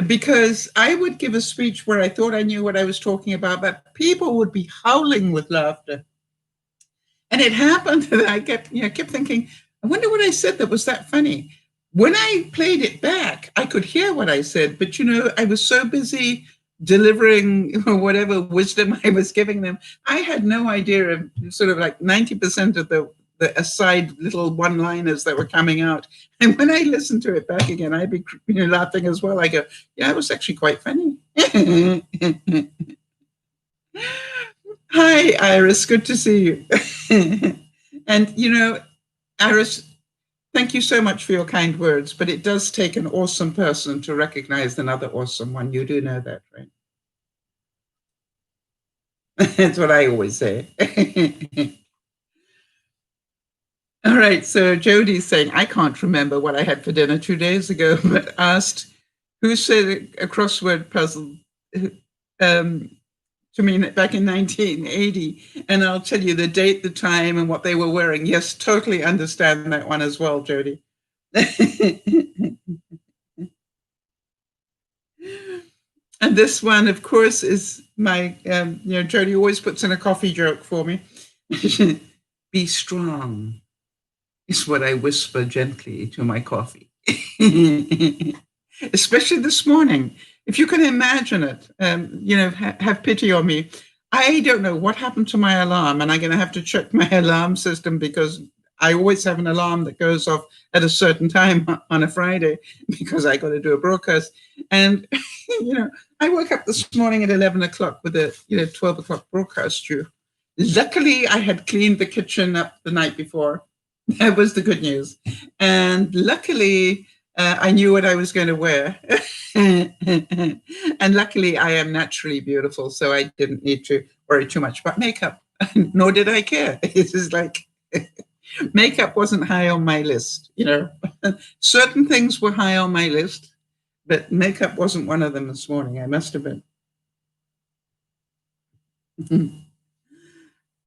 because I would give a speech where I thought I knew what I was talking about, but people would be howling with laughter. And it happened that I kept thinking, I wonder what I said that was that funny. When I played it back, I could hear what I said, but I was so busy delivering whatever wisdom I was giving them, I had no idea of sort of like 90% of the aside little one-liners that were coming out. And when I listened to it back again, I'd be laughing as well. I go, yeah, it was actually quite funny. Hi, Iris. Good to see you. And, Iris, thank you so much for your kind words, but it does take an awesome person to recognize another awesome one. You do know that, right? That's what I always say. All right, so Jodi's saying, I can't remember what I had for dinner 2 days ago, but asked who said a crossword puzzle to me back in 1980. And I'll tell you the date, the time, and what they were wearing. Yes, totally understand that one as well, Jodi. And this one, of course, is my, Jodi always puts in a coffee joke for me. Be strong is what I whisper gently to my coffee. Especially this morning. If you can imagine it, have pity on me. I don't know what happened to my alarm, and I'm going to have to check my alarm system because I always have an alarm that goes off at a certain time on a Friday because I got to do a broadcast. And, I woke up this morning at 11 o'clock with a, 12 o'clock broadcast due. Luckily, I had cleaned the kitchen up the night before. That was the good news. And luckily, I knew what I was going to wear. And luckily, I am naturally beautiful, so I didn't need to worry too much about makeup, nor did I care. It's just like makeup wasn't high on my list. Certain things were high on my list, but makeup wasn't one of them this morning. I must have been.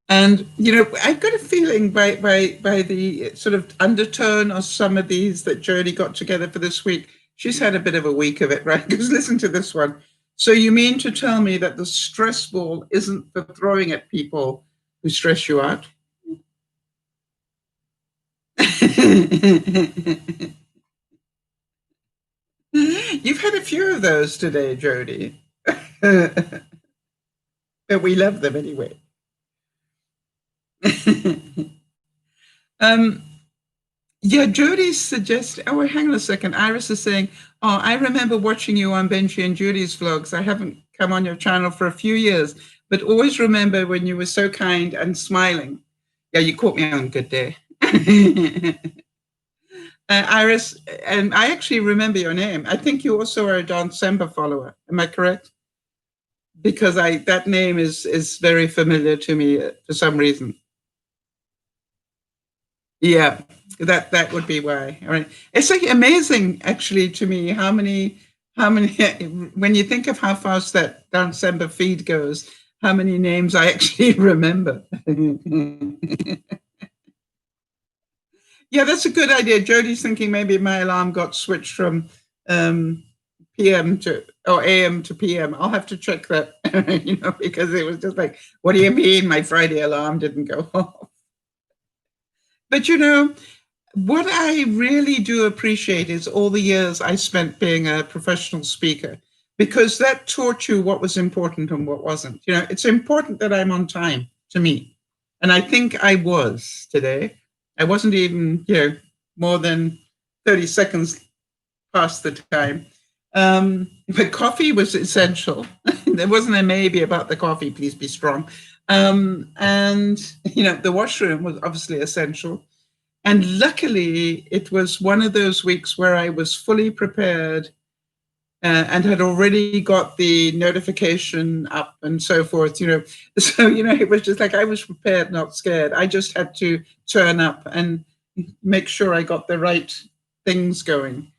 And, I've got a feeling by the sort of undertone of some of these that Jodi got together for this week, she's had a bit of a week of it, right? Because listen to this one. So you mean to tell me that the stress ball isn't for throwing at people who stress you out? You've had a few of those today, Jodi. But we love them anyway. Jodi's suggesting, hang on a second. Iris is saying, I remember watching you on Benji and Jodi's vlogs. I haven't come on your channel for a few years, but always remember when you were so kind and smiling. Yeah, you caught me on a good day. Iris, and I actually remember your name. I think you also are a Don Sember follower. Am I correct? Because that name is very familiar to me for some reason. Yeah, that would be why. All right. It's like amazing actually to me how many when you think of how fast that Don Sember feed goes, how many names I actually remember. Yeah, that's a good idea. Jodi's thinking maybe my alarm got switched from PM to or AM to PM. I'll have to check that, because it was just like, what do you mean my Friday alarm didn't go off? But what I really do appreciate is all the years I spent being a professional speaker, because that taught you what was important and what wasn't. It's important that I'm on time to me. And I think I was today. I wasn't even, more than 30 seconds past the time. But coffee was essential. There wasn't a maybe about the coffee, please be strong. And, the washroom was obviously essential. And luckily, it was one of those weeks where I was fully prepared and had already got the notification up and so forth, So, it was just like I was prepared, not scared. I just had to turn up and make sure I got the right things going.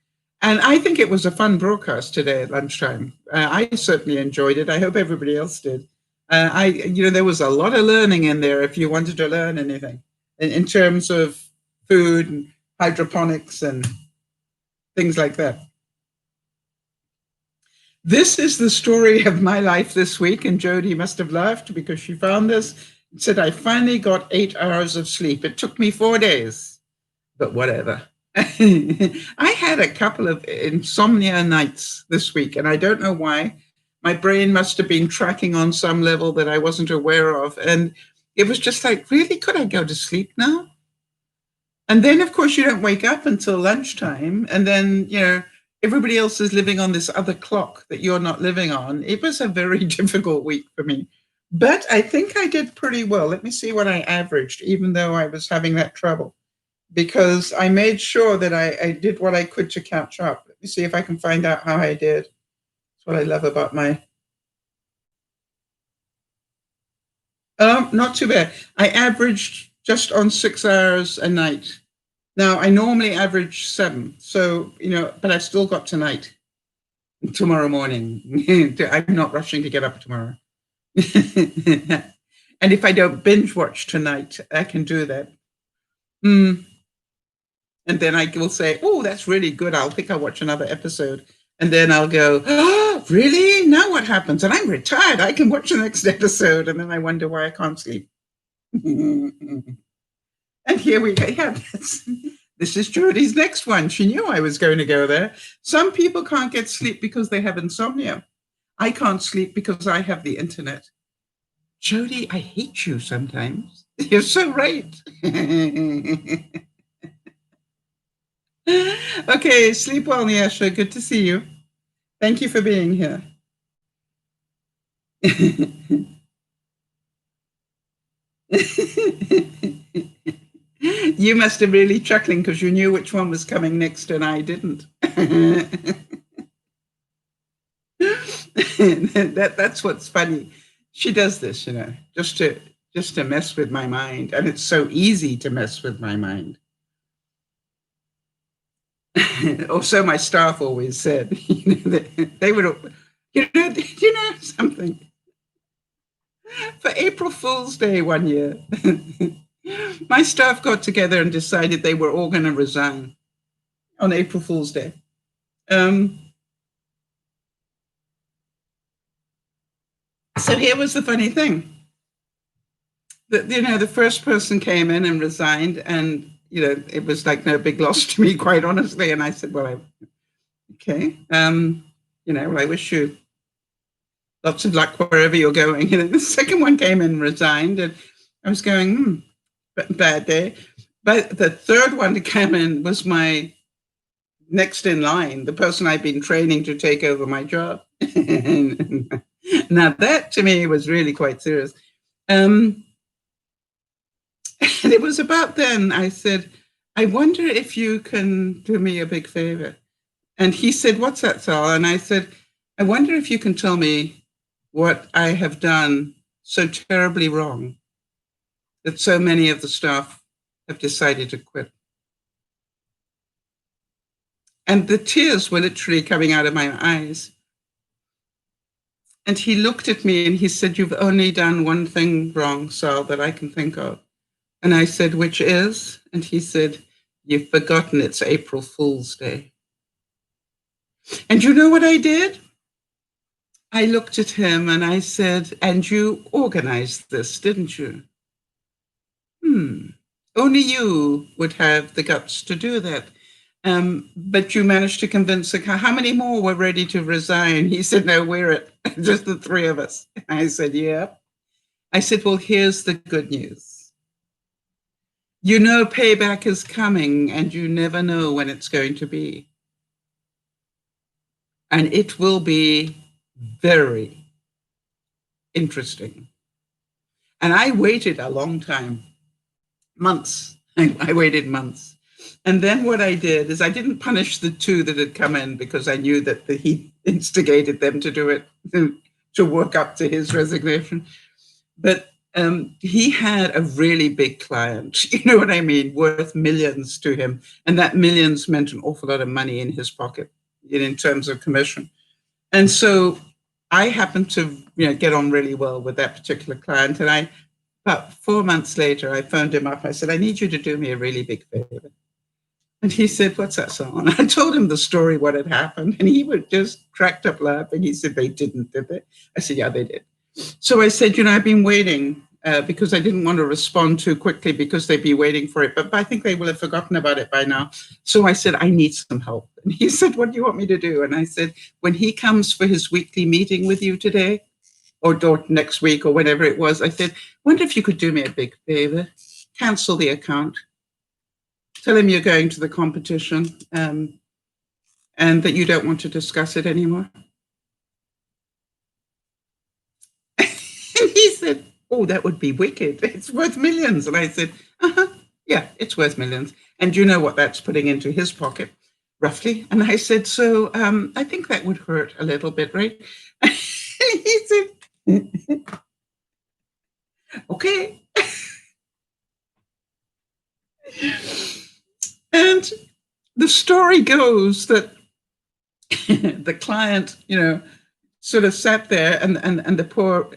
And I think it was a fun broadcast today at lunchtime. I certainly enjoyed it. I hope everybody else did. There was a lot of learning in there if you wanted to learn anything in terms of food and hydroponics and things like that. This is the story of my life this week, and Jodi must have laughed because she found this and said, I finally got 8 hours of sleep. It took me 4 days, but whatever. I had a couple of insomnia nights this week, and I don't know why. My brain must have been tracking on some level that I wasn't aware of. And it was just like, really, could I go to sleep now? And then, of course, you don't wake up until lunchtime. And then, everybody else is living on this other clock that you're not living on. It was a very difficult week for me. But I think I did pretty well. Let me see what I averaged, even though I was having that trouble. Because I made sure that I did what I could to catch up. Let me see if I can find out how I did. That's what I love about my... not too bad. I averaged just on 6 hours a night. Now, I normally average 7, so, but I've still got tonight, tomorrow morning. I'm not rushing to get up tomorrow. And if I don't binge watch tonight, I can do that. And then I will say, oh, that's really good. I think I'll watch another episode. And then I'll go, oh, really? Now what happens? And I'm retired. I can watch the next episode. And then I wonder why I can't sleep. And here we go. Yeah, this is Jodi's next one. She knew I was going to go there. Some people can't get sleep because they have insomnia. I can't sleep because I have the internet. Jodi, I hate you sometimes. You're so right. Okay, sleep well, Nyasha. Good to see you. Thank you for being here. You must have really chuckling because you knew which one was coming next and I didn't. That's what's funny. She does this, just to mess with my mind, and it's so easy to mess with my mind. Or so my staff always said. They would, something. For April Fool's Day one year, my staff got together and decided they were all going to resign on April Fool's Day. So here was the funny thing. The first person came in and resigned, and it was like no big loss to me, quite honestly. And I said, well, okay, I wish you lots of luck wherever you're going. The second one came in and resigned, and I was going, bad day. But the third one to come in was my next in line, the person I'd been training to take over my job. Now that to me was really quite serious. And it was about then I said, I wonder if you can do me a big favor. And he said, what's that, Sal? And I said, I wonder if you can tell me what I have done so terribly wrong that so many of the staff have decided to quit. And the tears were literally coming out of my eyes. And he looked at me and he said, you've only done one thing wrong, Sal, that I can think of. And I said, which is? And he said, you've forgotten it's April Fool's Day. And you know what I did? I looked at him and I said, and you organized this, didn't you? Only you would have the guts to do that. But you managed to convince how many more were ready to resign? He said, no, we're it, just the three of us. I said, yeah. I said, well, here's the good news. Payback is coming and you never know when it's going to be. And it will be very interesting. And I waited a long time, months. I waited months. And then what I did is I didn't punish the two that had come in because I knew that he instigated them to do it, to work up to his resignation. But he had a really big client, you know what I mean, worth millions to him. And that millions meant an awful lot of money in his pocket in terms of commission. And so I happened to get on really well with that particular client. And about 4 months later, I phoned him up. I said, I need you to do me a really big favor. And he said, what's that song? And I told him the story, what had happened. And he would just cracked up laughing. He said, they didn't, did they? I said, yeah, they did. So I said, I've been waiting because I didn't want to respond too quickly because they'd be waiting for it. But I think they will have forgotten about it by now. So I said, I need some help. And he said, what do you want me to do? And I said, when he comes for his weekly meeting with you today or next week or whenever it was, I said, wonder if you could do me a big favor, cancel the account. Tell him you're going to the competition and that you don't want to discuss it anymore. And he said, oh, that would be wicked. It's worth millions. And I said, yeah, it's worth millions. And you know what that's putting into his pocket, roughly? And I said, so I think that would hurt a little bit, right? And he said, okay. And the story goes that the client, sort of sat there and the poor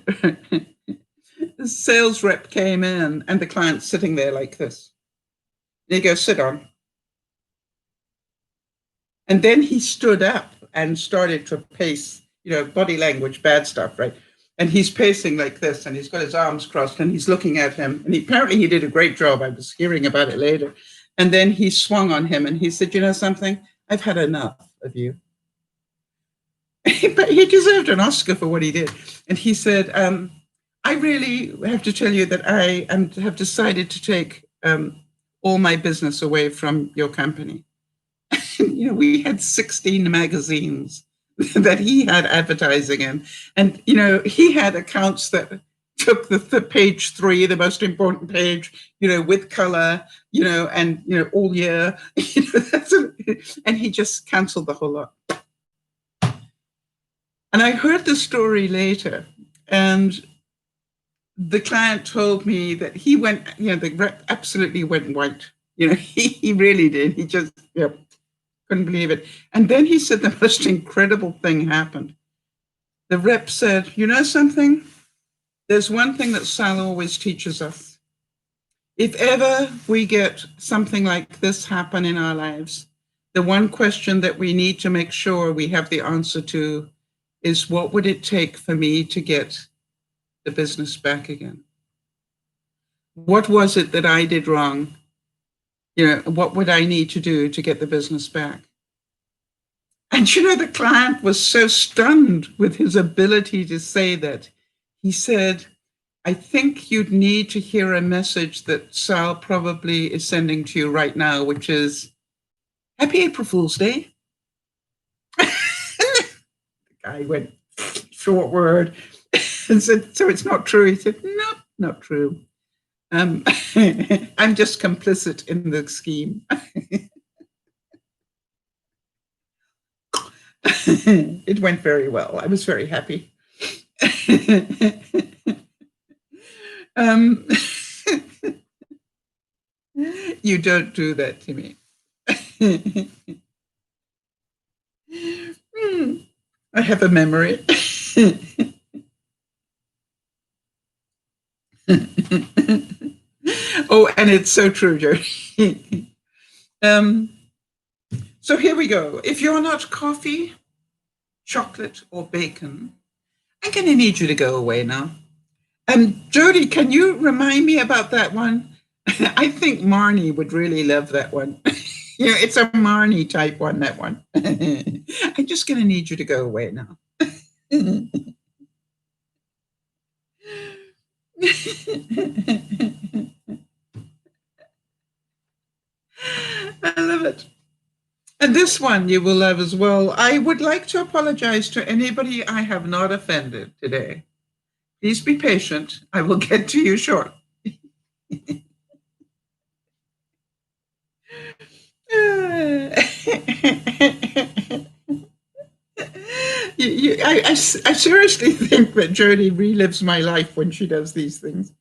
the sales rep came in and the client's sitting there like this. And he goes, sit on. And then he stood up and started to pace, body language, bad stuff, right? And he's pacing like this, and he's got his arms crossed, and he's looking at him. And apparently he did a great job. I was hearing about it later. And then he swung on him, and he said, "You know something? I've had enough of you." But he deserved an Oscar for what he did. And he said, "I really have to tell you that I have decided to take all my business away from your company." We had 16 magazines that he had advertising in. And, he had accounts that took the page 3, the most important page, with color, and, all year, and he just canceled the whole lot. And I heard the story later, and the client told me that he went, the rep absolutely went white. He really did. He just, couldn't believe it. And then he said the most incredible thing happened. The rep said, "You know something? There's one thing that Sal always teaches us. If ever we get something like this happen in our lives, the one question that we need to make sure we have the answer to is, what would it take for me to get the business back again? What was it that I did wrong? What would I need to do to get the business back?" And, the client was so stunned with his ability to say that. He said, "I think you'd need to hear a message that Sal probably is sending to you right now, which is, Happy April Fool's Day." The guy went, short word, and said, "So it's not true?" He said, "No, not true. I'm just complicit in the scheme." It went very well. I was very happy. You don't do that to me. I have a memory. Oh, and it's so true, Jodi. So here we go. If you're not coffee, chocolate, or bacon, I'm going to need you to go away now. Jodi, can you remind me about that one? I think Marnie would really love that one. It's a Marnie type one, that one. I'm just going to need you to go away now. I love it. And this one you will love as well. I would like to apologize to anybody I have not offended today. Please be patient. I will get to you shortly. I seriously think that Jodi relives my life when she does these things.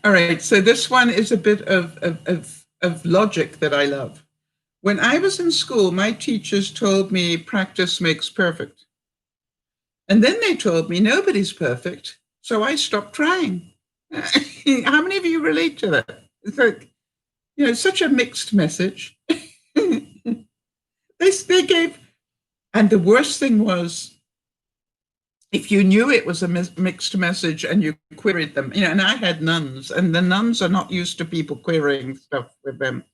All right, so this one is a bit of logic that I love. When I was in school, my teachers told me practice makes perfect. And then they told me nobody's perfect, so I stopped trying. How many of you relate to that? It's like, such a mixed message. They gave, and the worst thing was, if you knew it was a mixed message and you queried them, and I had nuns, and the nuns are not used to people querying stuff with them.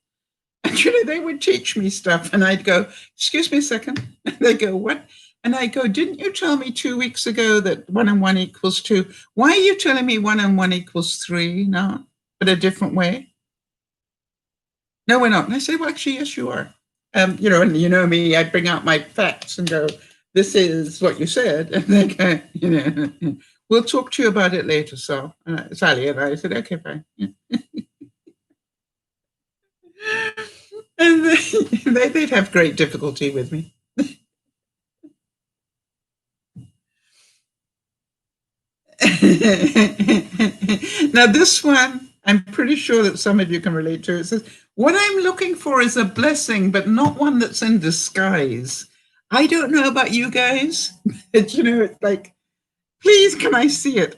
And, they would teach me stuff, and I'd go, "Excuse me a second." And they go, "What?" And I go, "Didn't you tell me 2 weeks ago that 1 and 1 equals 2? Why are you telling me 1 and 1 equals 3 now, but a different way?" "No, we're not." And I say, "Well, actually, yes, you are." And me, I bring out my facts and go, "This is what you said." And they go, "We'll talk to you about it later, Sal." Sally. And I said, "Okay, fine." And they'd have great difficulty with me. Now, this one, I'm pretty sure that some of you can relate to. It says, "What I'm looking for is a blessing, but not one that's in disguise." I don't know about you guys, but it's like, please, can I see it?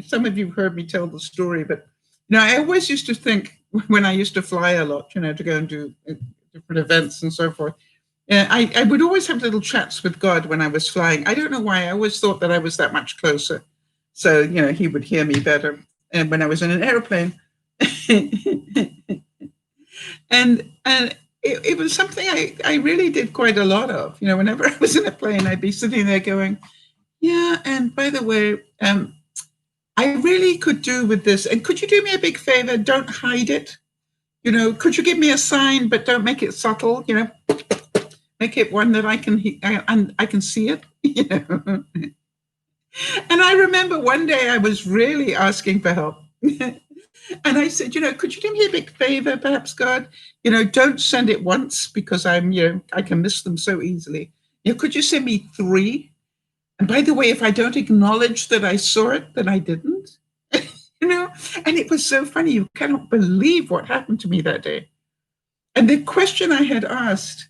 Some of you heard me tell the story, but I always used to think when I used to fly a lot, you know, to go and do different events and so forth. I would always have little chats with God when I was flying. I don't know why. I always thought that I was that much closer. So, you know, he would hear me better. And when I was in an airplane. and it was something I really did quite a lot of. You know, whenever I was in a plane, I'd be sitting there going, yeah, and by the way, I really could do with this. And could you do me a big favor? Don't hide it. You know, could you give me a sign, but don't make it subtle, you know, make it one that I can see it, you know. And I remember one day I was really asking for help. And I said, you know, could you do me a big favor, perhaps, God? You know, don't send it once because I'm, you know, I can miss them so easily. You know, could you send me 3? And by the way, if I don't acknowledge that I saw it, then I didn't. You know, and it was so funny. You cannot believe what happened to me that day. And the question I had asked,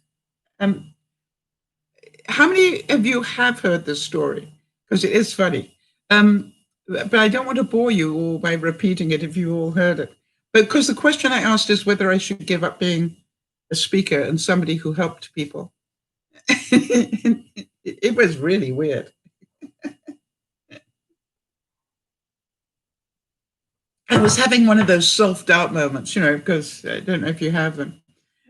how many of you have heard this story? Because it is funny. But I don't want to bore you all by repeating it if you all heard it. But because the question I asked is whether I should give up being a speaker and somebody who helped people. It was really weird. I was having one of those self-doubt moments, you know, because I don't know if you have them.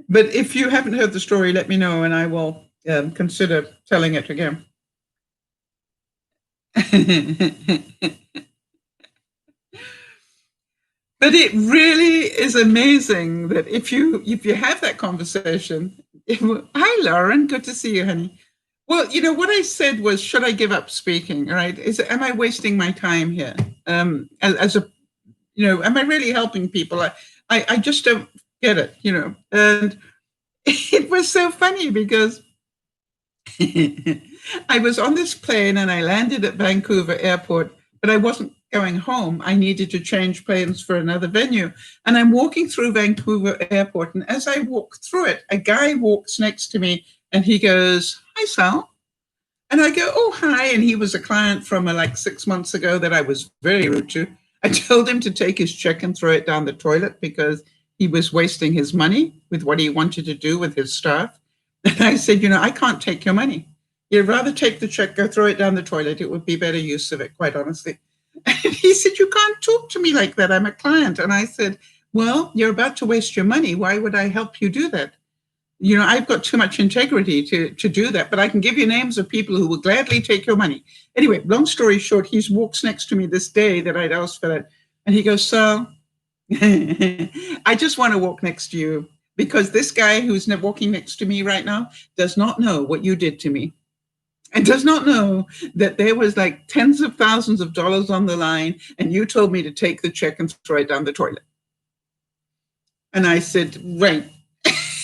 But if you haven't heard the story, let me know and I will consider telling it again. But it really is amazing that if you have that conversation, hi Lauren, good to see you, honey. Well, you know, what I said was, should I give up speaking? Right? Am I wasting my time here? As a, you know, am I really helping people? I just don't get it, you know. And it was so funny because I was on this plane and I landed at Vancouver Airport, but I wasn't going home. I needed to change planes for another venue. And I'm walking through Vancouver Airport. And as I walk through it, a guy walks next to me and he goes, hi, Sal. And I go, oh, hi. And he was a client from like 6 months ago that I was very rude to. I told him to take his check and throw it down the toilet because he was wasting his money with what he wanted to do with his staff. And I said, you know, I can't take your money. You'd rather take the check, go throw it down the toilet. It would be better use of it, quite honestly. And he said, you can't talk to me like that. I'm a client. And I said, well, you're about to waste your money. Why would I help you do that? You know, I've got too much integrity to do that, but I can give you names of people who will gladly take your money. Anyway, long story short, he walks next to me this day that I'd asked for that. And he goes, Sal, I just want to walk next to you because this guy who's walking next to me right now does not know what you did to me. And does not know that there was like tens of thousands of dollars on the line and you told me to take the check and throw it down the toilet. And I said, right.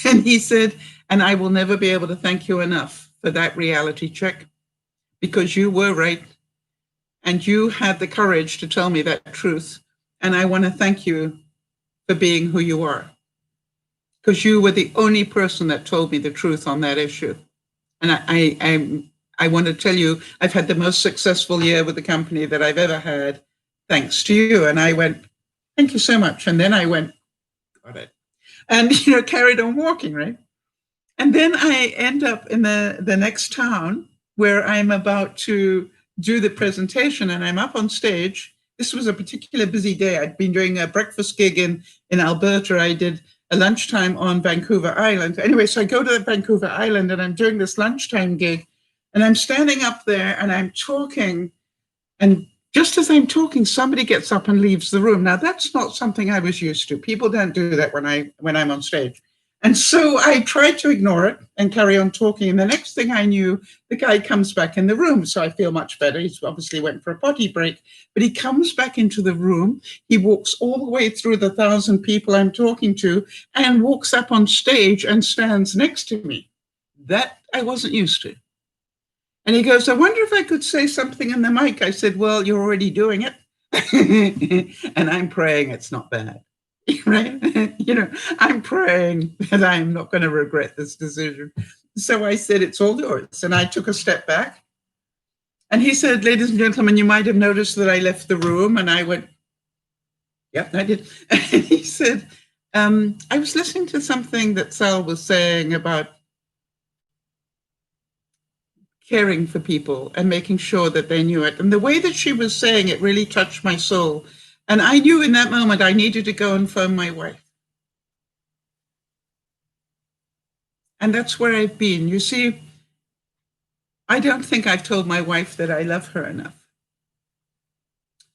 And he said, and I will never be able to thank you enough for that reality check because you were right. And you had the courage to tell me that truth. And I want to thank you for being who you are because you were the only person that told me the truth on that issue. And I want to tell you, I've had the most successful year with the company that I've ever had, thanks to you. And I went, thank you so much. And then I went, got it. And, you know, carried on walking, right? And then I end up in the next town where I'm about to do the presentation and I'm up on stage. This was a particularly busy day. I'd been doing a breakfast gig in Alberta. I did a lunchtime on Vancouver Island. Anyway, so I go to Vancouver Island and I'm doing this lunchtime gig. And I'm standing up there and I'm talking. And just as I'm talking, somebody gets up and leaves the room. Now, that's not something I was used to. People don't do that when I'm on stage. And so I tried to ignore it and carry on talking. And the next thing I knew, the guy comes back in the room. So I feel much better. He's obviously went for a potty break, but he comes back into the room. He walks all the way through the 1,000 people I'm talking to and walks up on stage and stands next to me. That I wasn't used to. And he goes, I wonder if I could say something in the mic. I said, well, you're already doing it. And I'm praying it's not bad. Right? You know, I'm praying that I'm not going to regret this decision. So I said, it's all yours. And I took a step back. And he said, ladies and gentlemen, you might have noticed that I left the room. And I went, yep, I did. And he said, I was listening to something that Sal was saying about caring for people and making sure that they knew it. And the way that she was saying it really touched my soul. And I knew in that moment I needed to go and phone my wife. And that's where I've been. You see, I don't think I've told my wife that I love her enough.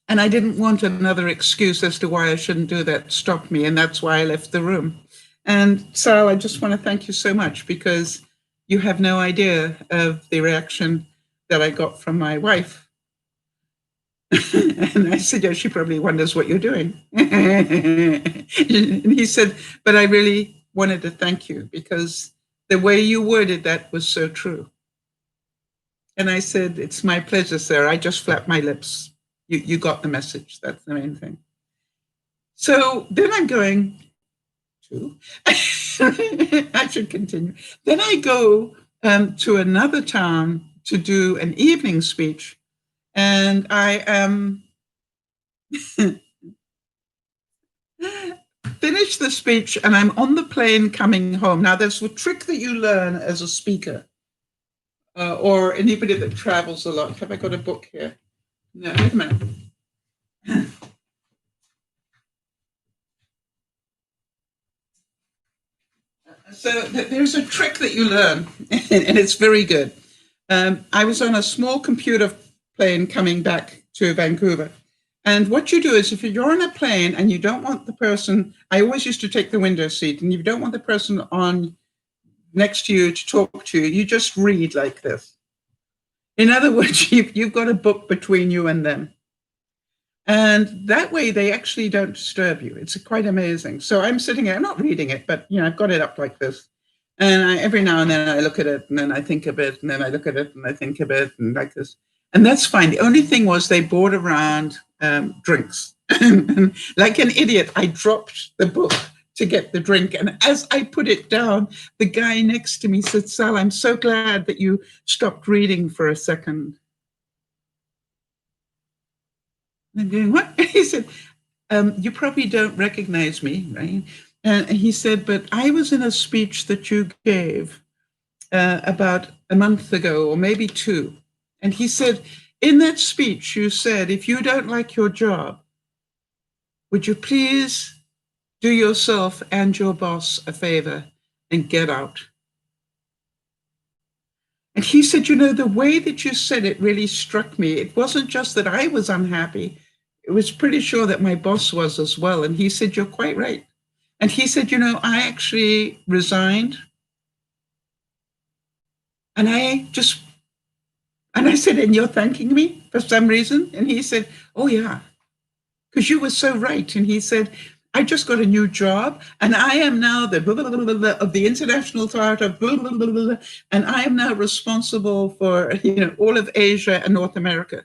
And I didn't want another excuse as to why I shouldn't do that stop me. And that's why I left the room. And Sal, I just want to thank you so much, because you have no idea of the reaction that I got from my wife. And I said, yeah, she probably wonders what you're doing. And he said, but I really wanted to thank you, because the way you worded that was so true. And I said, it's my pleasure, sir. I just flapped my lips. You got the message. That's the main thing. So then I'm going to, I should continue. Then I go to another town to do an evening speech. And I am finished the speech, and I'm on the plane coming home. Now, there's a trick that you learn as a speaker, or anybody that travels a lot. Have I got a book here? No, wait a minute. So there's a trick that you learn, and it's very good. I was on a small computer plane coming back to Vancouver. And what you do is, if you're on a plane and you don't want the person, I always used to take the window seat, and you don't want the person on next to you to talk to you, you just read like this. In other words, you've got a book between you and them. And that way they actually don't disturb you. It's quite amazing. So I'm sitting here, I'm not reading it, but I've got it up like this. And every now and then I look at it, and then I think a bit, and then I look at it and I think a bit, and like this. And that's fine. The only thing was they brought around drinks. And like an idiot, I dropped the book to get the drink. And as I put it down, the guy next to me said, Sal, I'm so glad that you stopped reading for a second. And I'm going, what? He said, you probably don't recognize me, right? And he said, but I was in a speech that you gave about a month ago, or maybe 2. And he said, in that speech, you said, if you don't like your job, would you please do yourself and your boss a favor and get out? And he said, the way that you said it really struck me. It wasn't just that I was unhappy. It was pretty sure that my boss was as well. And he said, you're quite right. And he said, I actually resigned. And I said, and you're thanking me for some reason? And he said, oh, yeah, because you were so right. And he said, I just got a new job, and I am now the blah, blah, blah, blah, blah, of the international chart of blah, blah, blah, blah, blah, and I am now responsible for all of Asia and North America.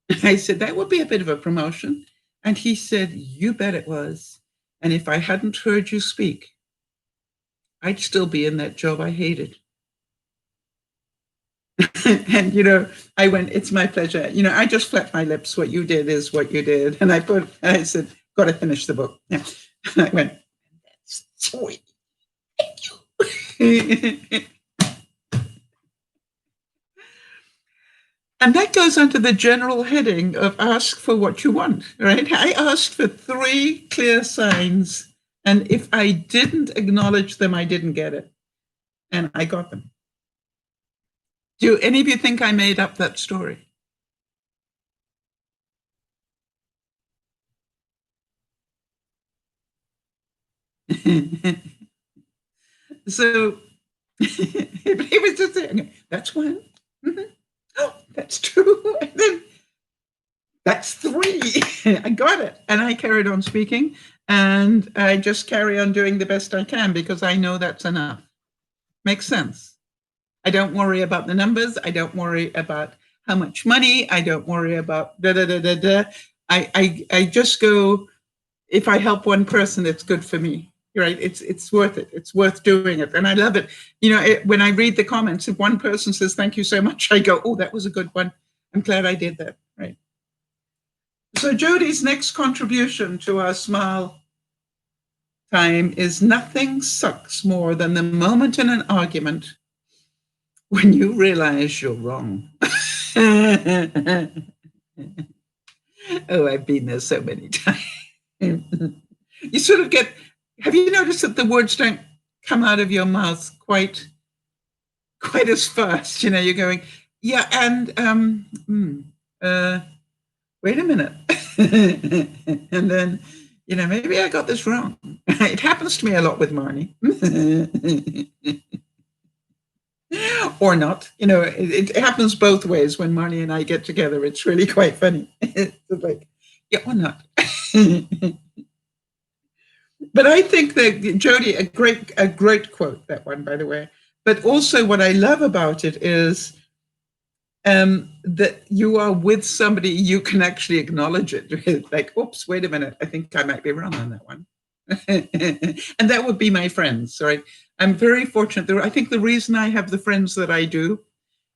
And I said, that would be a bit of a promotion. And he said, you bet it was. And if I hadn't heard you speak, I'd still be in that job I hated. And I went, it's my pleasure. I just flapped my lips. What you did is what you did. And I said, got to finish the book. Yeah. And I went, that's sweet. Thank you. And that goes under the general heading of ask for what you want, right? I asked for 3 clear signs. And if I didn't acknowledge them, I didn't get it. And I got them. Do any of you think I made up that story? So he was just saying, that's 1. Mm-hmm. Oh, that's 2. And then that's 3. I got it. And I carried on speaking, and I just carry on doing the best I can, because I know that's enough. Makes sense. I don't worry about the numbers. I don't worry about how much money. I don't worry about da da da da da. I just go, if I help one person, it's good for me, right? It's worth it. It's worth doing it. And I love it. When I read the comments, if one person says, thank you so much, I go, oh, that was a good one. I'm glad I did that, right? So Jodi's next contribution to our Smile time is nothing sucks more than the moment in an argument when you realize you're wrong. Oh, I've been there so many times. You sort of get, have you noticed that the words don't come out of your mouth quite as fast? You know, you're going, yeah, and wait a minute. And then, you know, maybe I got this wrong. It happens to me a lot with Marnie. Or not. You know, it happens both ways when Marnie and I get together. It's really quite funny. It's like, yeah, or not. But I think that Jodi, a great quote, that one, by the way. But also what I love about it is that you are with somebody, you can actually acknowledge it. Like, oops, wait a minute, I think I might be wrong on that one. And that would be my friends, right? I'm very fortunate. I think the reason I have the friends that I do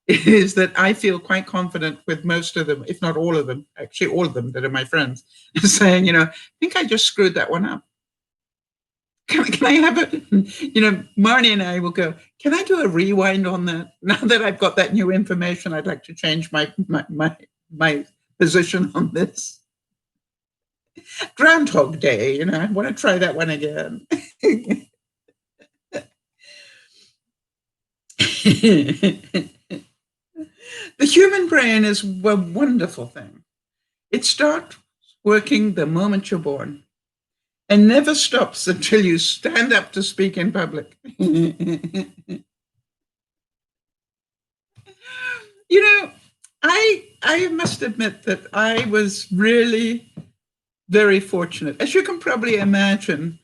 is that I feel quite confident with most of them, if not all of them, actually all of them that are my friends, saying, you know, I think I just screwed that one up. Can I have it? You know, Marnie and I will go, can I do a rewind on that? Now that I've got that new information, I'd like to change my position on this. Groundhog Day, you know, I want to try that one again. The human brain is a wonderful thing. It starts working the moment you're born and never stops until you stand up to speak in public. You know, I must admit that I was really very fortunate. As you can probably imagine,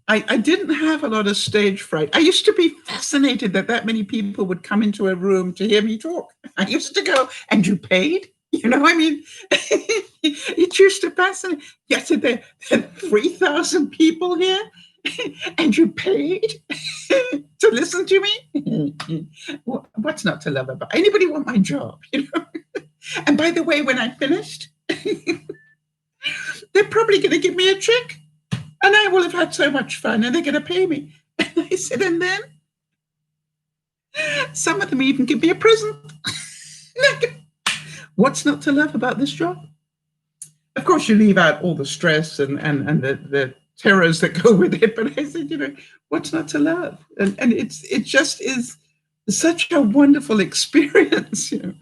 I didn't have a lot of stage fright. I used to be fascinated that many people would come into a room to hear me talk. I used to go, and you paid? You know, I mean, it used to fascinate. Yes, there are 3,000 people here, and you paid to listen to me? What's not to love about? Anybody want my job? You know. And by the way, when I finished, they're probably going to give me a check, and I will have had so much fun, and they're going to pay me. And I said, and then some of them even give me a present. What's not to love about this job? Of course, you leave out all the stress and the terrors that go with it. But I said, you know, what's not to love? And it just is such a wonderful experience, you know.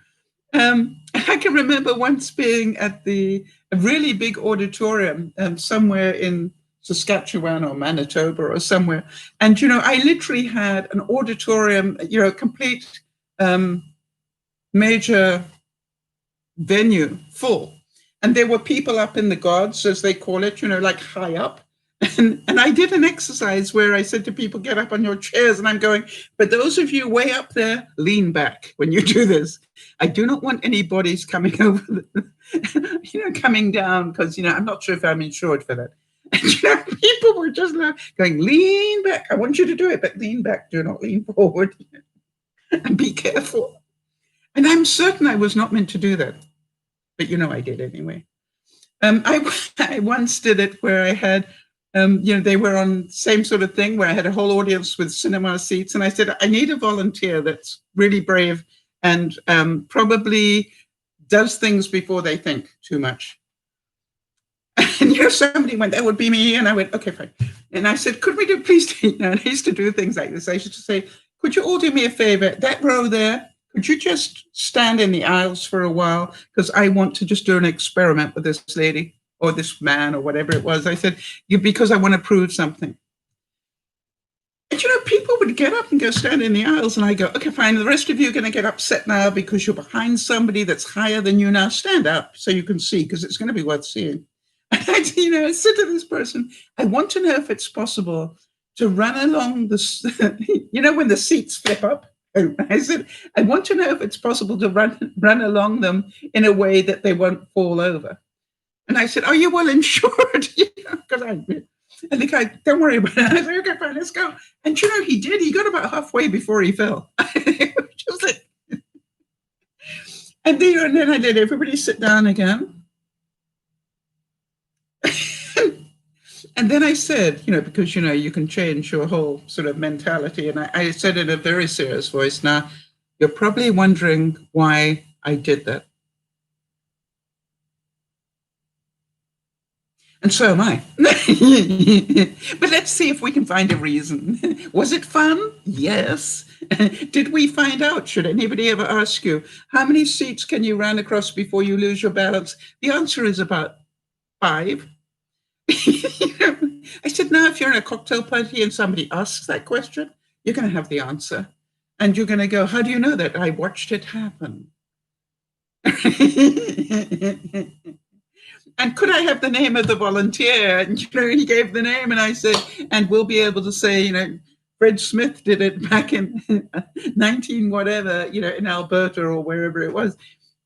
I can remember once being at a really big auditorium somewhere in Saskatchewan or Manitoba or somewhere. And, you know, I literally had an auditorium, you know, complete major venue full. And there were people up in the gods, as they call it, you know, like high up. And I did an exercise where I said to people, get up on your chairs. And I'm going, but those of you way up there, lean back when you do this. I do not want any bodies coming over, you know, coming down, because, you know, I'm not sure if I'm insured for that. And, you know, people were just going, lean back. I want you to do it, but lean back. Do not lean forward. And be careful. And I'm certain I was not meant to do that. But, you know, I did anyway. I once did it where I had, you know, they were on the same sort of thing where I had a whole audience with cinema seats. And I said, I need a volunteer that's really brave and probably does things before they think too much. And, you know, somebody went, that would be me. And I went, okay, fine. And I said, could we please, you know, and I used to do things like this. I used to say, could you all do me a favor? That row there, could you just stand in the aisles for a while? Because I want to just do an experiment with this lady or this man or whatever it was. I said, because I want to prove something. And, you know, people would get up and go stand in the aisles. And I go, okay, fine. The rest of you are going to get upset now because you're behind somebody that's higher than you now. Stand up so you can see, because it's going to be worth seeing. And I, you know, I said to this person, I want to know if it's possible to run along the, you know, when the seats flip up. I said, I want to know if it's possible to run along them in a way that they won't fall over. And I said, are you well insured? You know, because the guy, don't worry about it. I said, okay, fine, let's go. And you know, he did. He got about halfway before he fell. Just like, and then I let everybody sit down again. And then I said, because, you can change your whole sort of mentality. And I said in a very serious voice, now, you're probably wondering why I did that. And so am I. But let's see if we can find a reason. Was it fun? Yes. Did we find out? Should anybody ever ask you, how many seats can you run across before you lose your balance? The answer is about 5. I said, now, if you're in a cocktail party and somebody asks that question, you're going to have the answer. And you're going to go, how do you know that? I watched it happen. And could I have the name of the volunteer? And, he gave the name, and I said, and we'll be able to say, Fred Smith did it back in 19 whatever, in Alberta or wherever it was.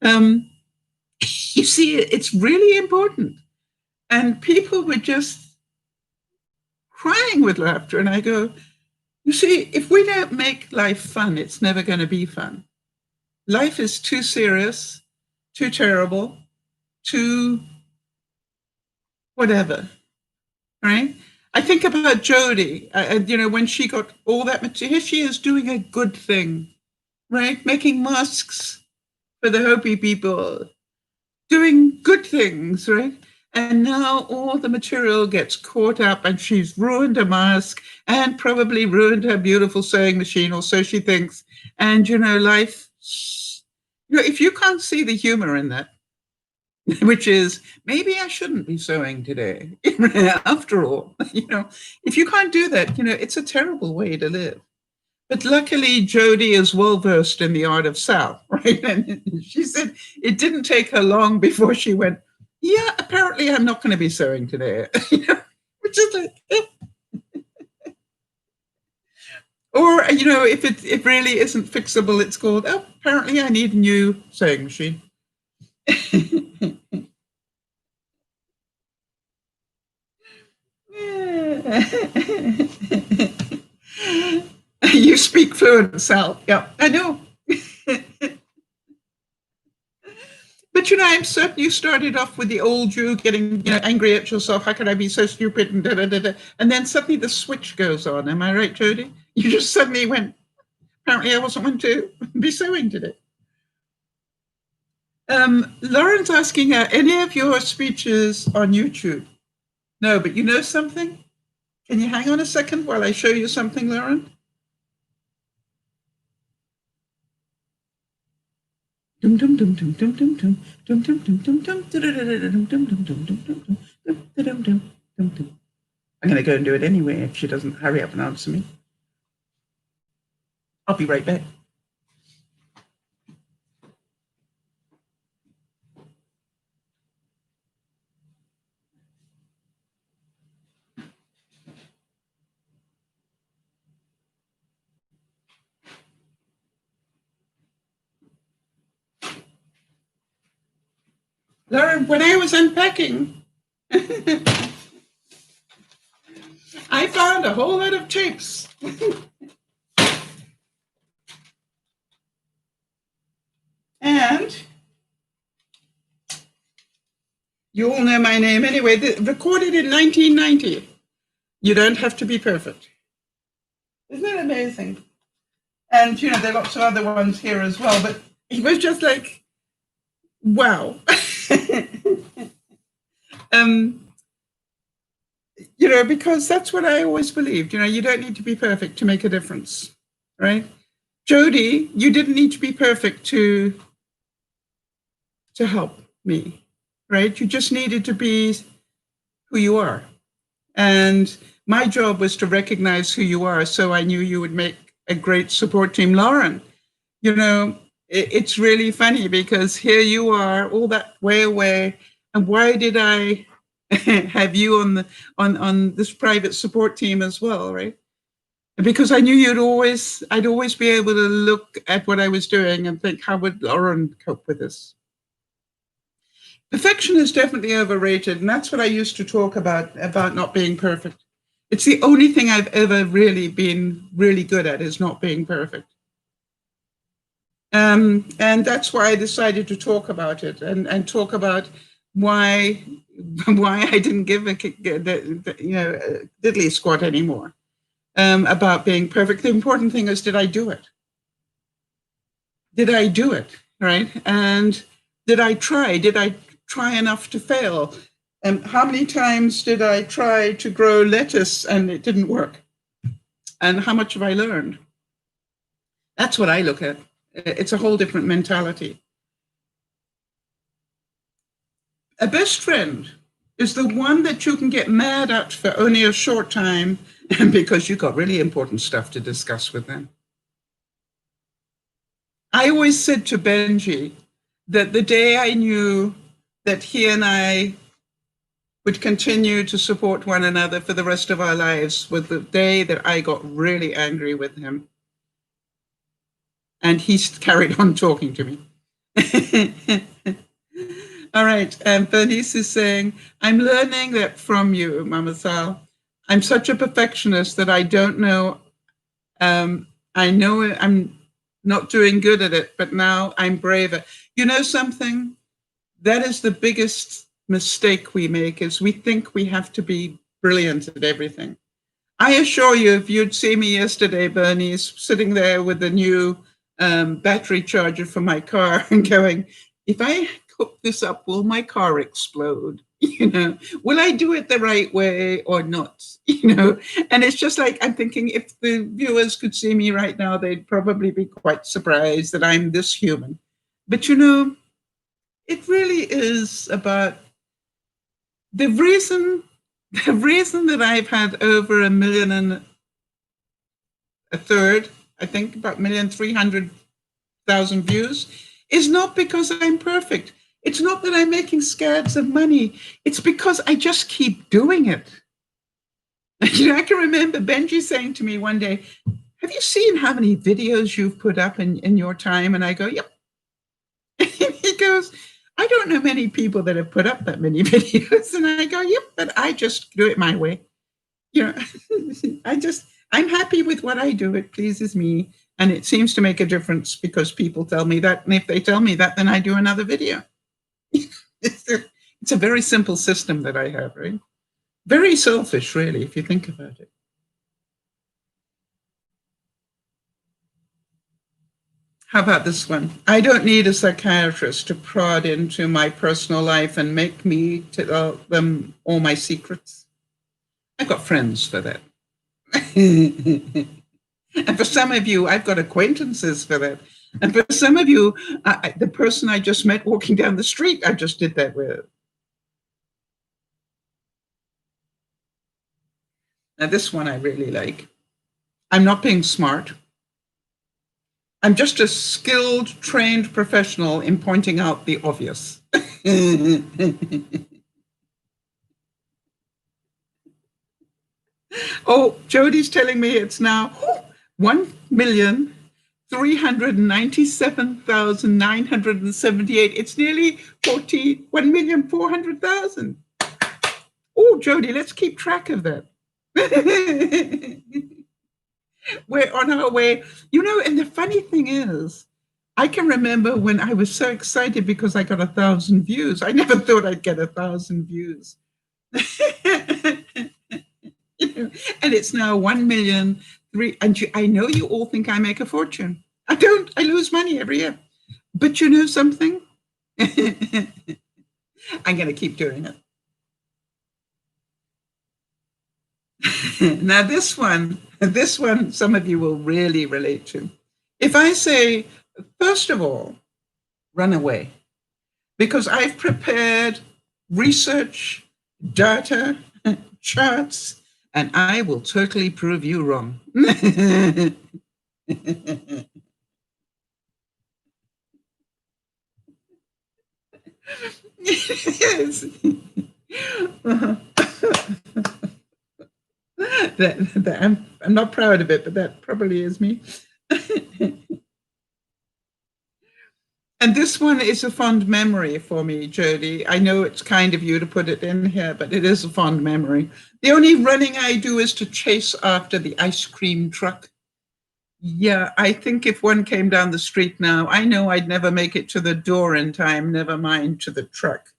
You see, it's really important. And people were just crying with laughter. And I go, you see, if we don't make life fun, it's never going to be fun. Life is too serious, too terrible, too whatever, right? I think about Jodi, when she got all that material, here she is doing a good thing, right? Making masks for the Hopi people, doing good things, right? And now all the material gets caught up, and she's ruined a mask and probably ruined her beautiful sewing machine, or so she thinks. And, life, if you can't see the humor in that, which is, maybe I shouldn't be sewing today, after all, if you can't do that, it's a terrible way to live. But luckily, Jodi is well-versed in the art of Sal, right? And she said it didn't take her long before she went, yeah, apparently I'm not going to be sewing today, which is like, or, if it really isn't fixable, it's called, apparently I need a new sewing machine. You speak fluent, Sal. Yeah, I know. But, I'm certain you started off with the old you getting angry at yourself. How could I be so stupid? And, da, da, da, da. And then suddenly the switch goes on. Am I right, Jodi? You just suddenly went, apparently I wasn't meant to be sewing today. Lauren's asking, any of your speeches on YouTube? No, but you know something? Can you hang on a second while I show you something, Lauren? I'm going to go and do it anyway if she doesn't hurry up and answer me. I'll be right back. Lauren, when I was unpacking, I found a whole lot of tapes. And you all know my name anyway. Recorded in 1990. You don't have to be perfect. Isn't that amazing? And, there are lots of other ones here as well. But it was just like, wow. Because that's what I always believed. You don't need to be perfect to make a difference, right? Jodi, you didn't need to be perfect to help me, right? You just needed to be who you are. And my job was to recognize who you are, so I knew you would make a great support team. Lauren, it's really funny because here you are, all that way away, and why did I have you on this private support team as well, right? Because I knew I'd always be able to look at what I was doing and think, how would Lauren cope with this? Perfection is definitely overrated, and that's what I used to talk about not being perfect. It's the only thing I've ever really been really good at, is not being perfect. And that's why I decided to talk about it and talk about why, why I didn't give a diddly squat anymore about being perfect. The important thing is, did I do it? Did I do it, right? And did I try? Did I try enough to fail? And how many times did I try to grow lettuce and it didn't work? And how much have I learned? That's what I look at. It's a whole different mentality. A best friend is the one that you can get mad at for only a short time and because you've got really important stuff to discuss with them. I always said to Benji that the day I knew that he and I would continue to support one another for the rest of our lives was the day that I got really angry with him. And he's carried on talking to me. All right, Bernice is saying, I'm learning that from you, Mama Sal. I'm such a perfectionist that I don't know. I know I'm not doing good at it, but now I'm braver. You know something? That is the biggest mistake we make, is we think we have to be brilliant at everything. I assure you, if you'd see me yesterday, Bernice, sitting there with the new battery charger for my car and going, if I hook this up, will my car explode? You know, will I do it the right way or not? You know, and it's just like, I'm thinking, if the viewers could see me right now, they'd probably be quite surprised that I'm this human. But you know, it really is about the reason that I've had over 1.3 million, I think about 1,300,000 views, is not because I'm perfect. It's not that I'm making scads of money. It's because I just keep doing it. You know, I can remember Benji saying to me one day, have you seen how many videos you've put up in your time? And I go, yep. And he goes, I don't know many people that have put up that many videos. And I go, yep, but I just do it my way. You know, I'm happy with what I do. It pleases me. And it seems to make a difference because people tell me that. And if they tell me that, then I do another video. It's a very simple system that I have, right? Very selfish, really, if you think about it. How about this one? I don't need a psychiatrist to prod into my personal life and make me tell them all my secrets. I've got friends for that. And for some of you, I've got acquaintances for that. And for some of you, the person I just met walking down the street, I just did that with. Now, this one I really like. I'm not being smart. I'm just a skilled, trained professional in pointing out the obvious. Oh, Jodi's telling me it's now 1,397,978. It's nearly 1,400,000. Oh, Jodi, let's keep track of that. We're on our way. You know, and the funny thing is, I can remember when I was so excited because I got 1,000 views. I never thought I'd get 1,000 views. You know, and it's now 1,000,003. And I know you all think I make a fortune. I don't. I lose money every year. But you know something? I'm going to keep doing it. Now, this one, some of you will really relate to. If I say, first of all, run away, because I've prepared research, data, charts, and I will totally prove you wrong. Yes. I'm not proud of it, but that probably is me. And this one is a fond memory for me, Jodi. I know it's kind of you to put it in here, but it is a fond memory. The only running I do is to chase after the ice cream truck. Yeah, I think if one came down the street now, I know I'd never make it to the door in time, never mind to the truck.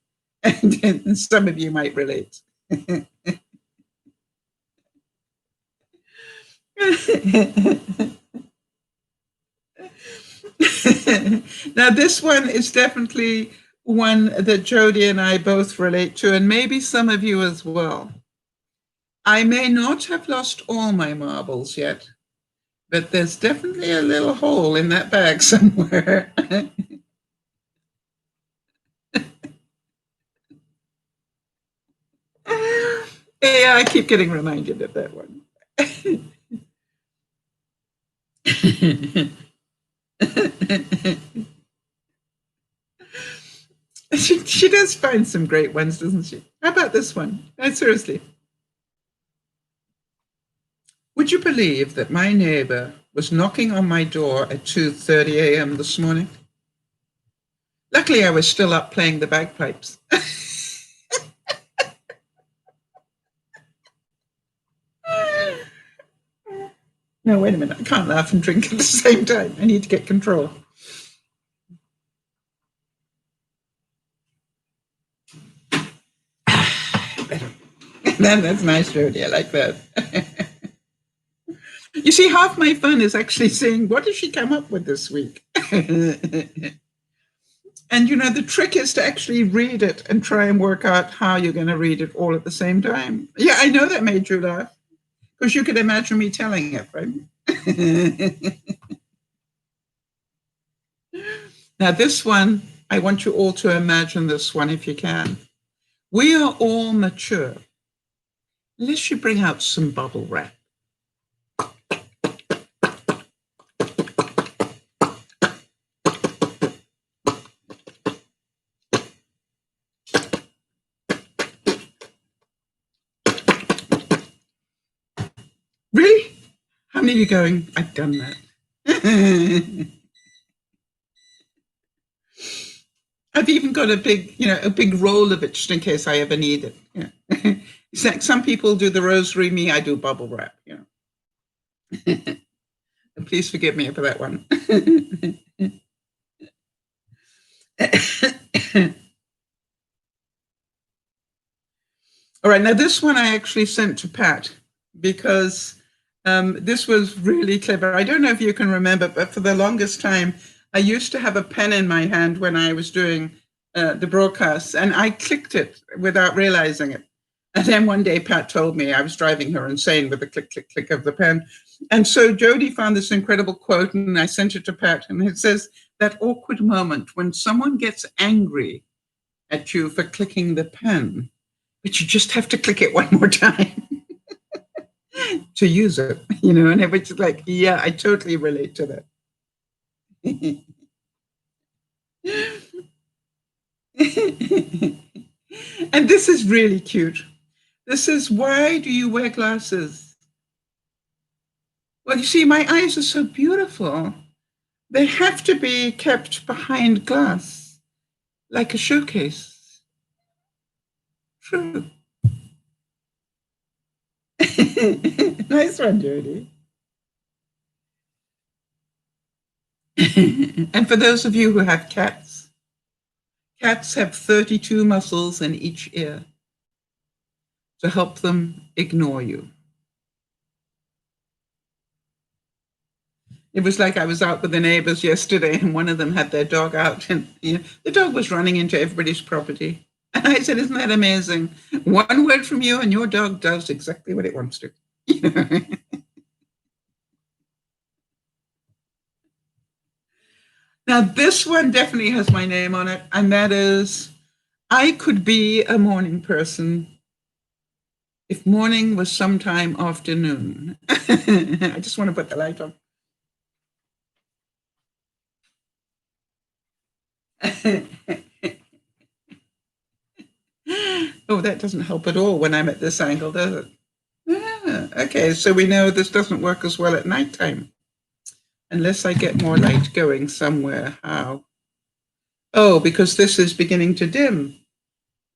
And some of you might relate. Now, this one is definitely one that Jodi and I both relate to, and maybe some of you as well. I may not have lost all my marbles yet, but there's definitely a little hole in that bag somewhere. Yeah, I keep getting reminded of that one. She does find some great ones, doesn't she? How about this one? No, seriously. Would you believe that my neighbor was knocking on my door at 2:30 a.m. this morning? Luckily, I was still up playing the bagpipes. No, wait a minute. I can't laugh and drink at the same time. I need to get control. That's nice, Jodi. I like that. You see, half my fun is actually saying, what did she come up with this week? And, you know, the trick is to actually read it and try and work out how you're going to read it all at the same time. Yeah, I know that made you laugh, because you could imagine me telling it, right? Now, this one, I want you all to imagine this one if you can. We are all mature, unless you bring out some bubble wrap. Really? How many of you going, I've done that? I've even got a big roll of it just in case I ever need it. Yeah. It's like some people do the rosary, me, I do bubble wrap. Please forgive me for that one. All right, now this one I actually sent to Pat because this was really clever. I don't know if you can remember, but for the longest time, I used to have a pen in my hand when I was doing the broadcasts, and I clicked it without realizing it. And then one day, Pat told me I was driving her insane with the click, click, click of the pen. And so Jodi found this incredible quote, and I sent it to Pat, and it says, that awkward moment when someone gets angry at you for clicking the pen, but you just have to click it one more time to use it, and it was like, yeah, I totally relate to that. And this is really cute. This is, why do you wear glasses? Well, you see, my eyes are so beautiful. They have to be kept behind glass, like a showcase. True. Nice one, Jodi. And for those of you who have cats have 32 muscles in each ear to help them ignore you. It was like I was out with the neighbors yesterday, and one of them had their dog out, and the dog was running into everybody's property. And I said, isn't that amazing? One word from you and your dog does exactly what it wants to. Now, this one definitely has my name on it, and that is, I could be a morning person if morning was sometime afternoon. I just want to put the light on. Oh, that doesn't help at all when I'm at this angle, does it? Okay, so we know this doesn't work as well at nighttime. Unless I get more light going somewhere. How? Oh, because this is beginning to dim.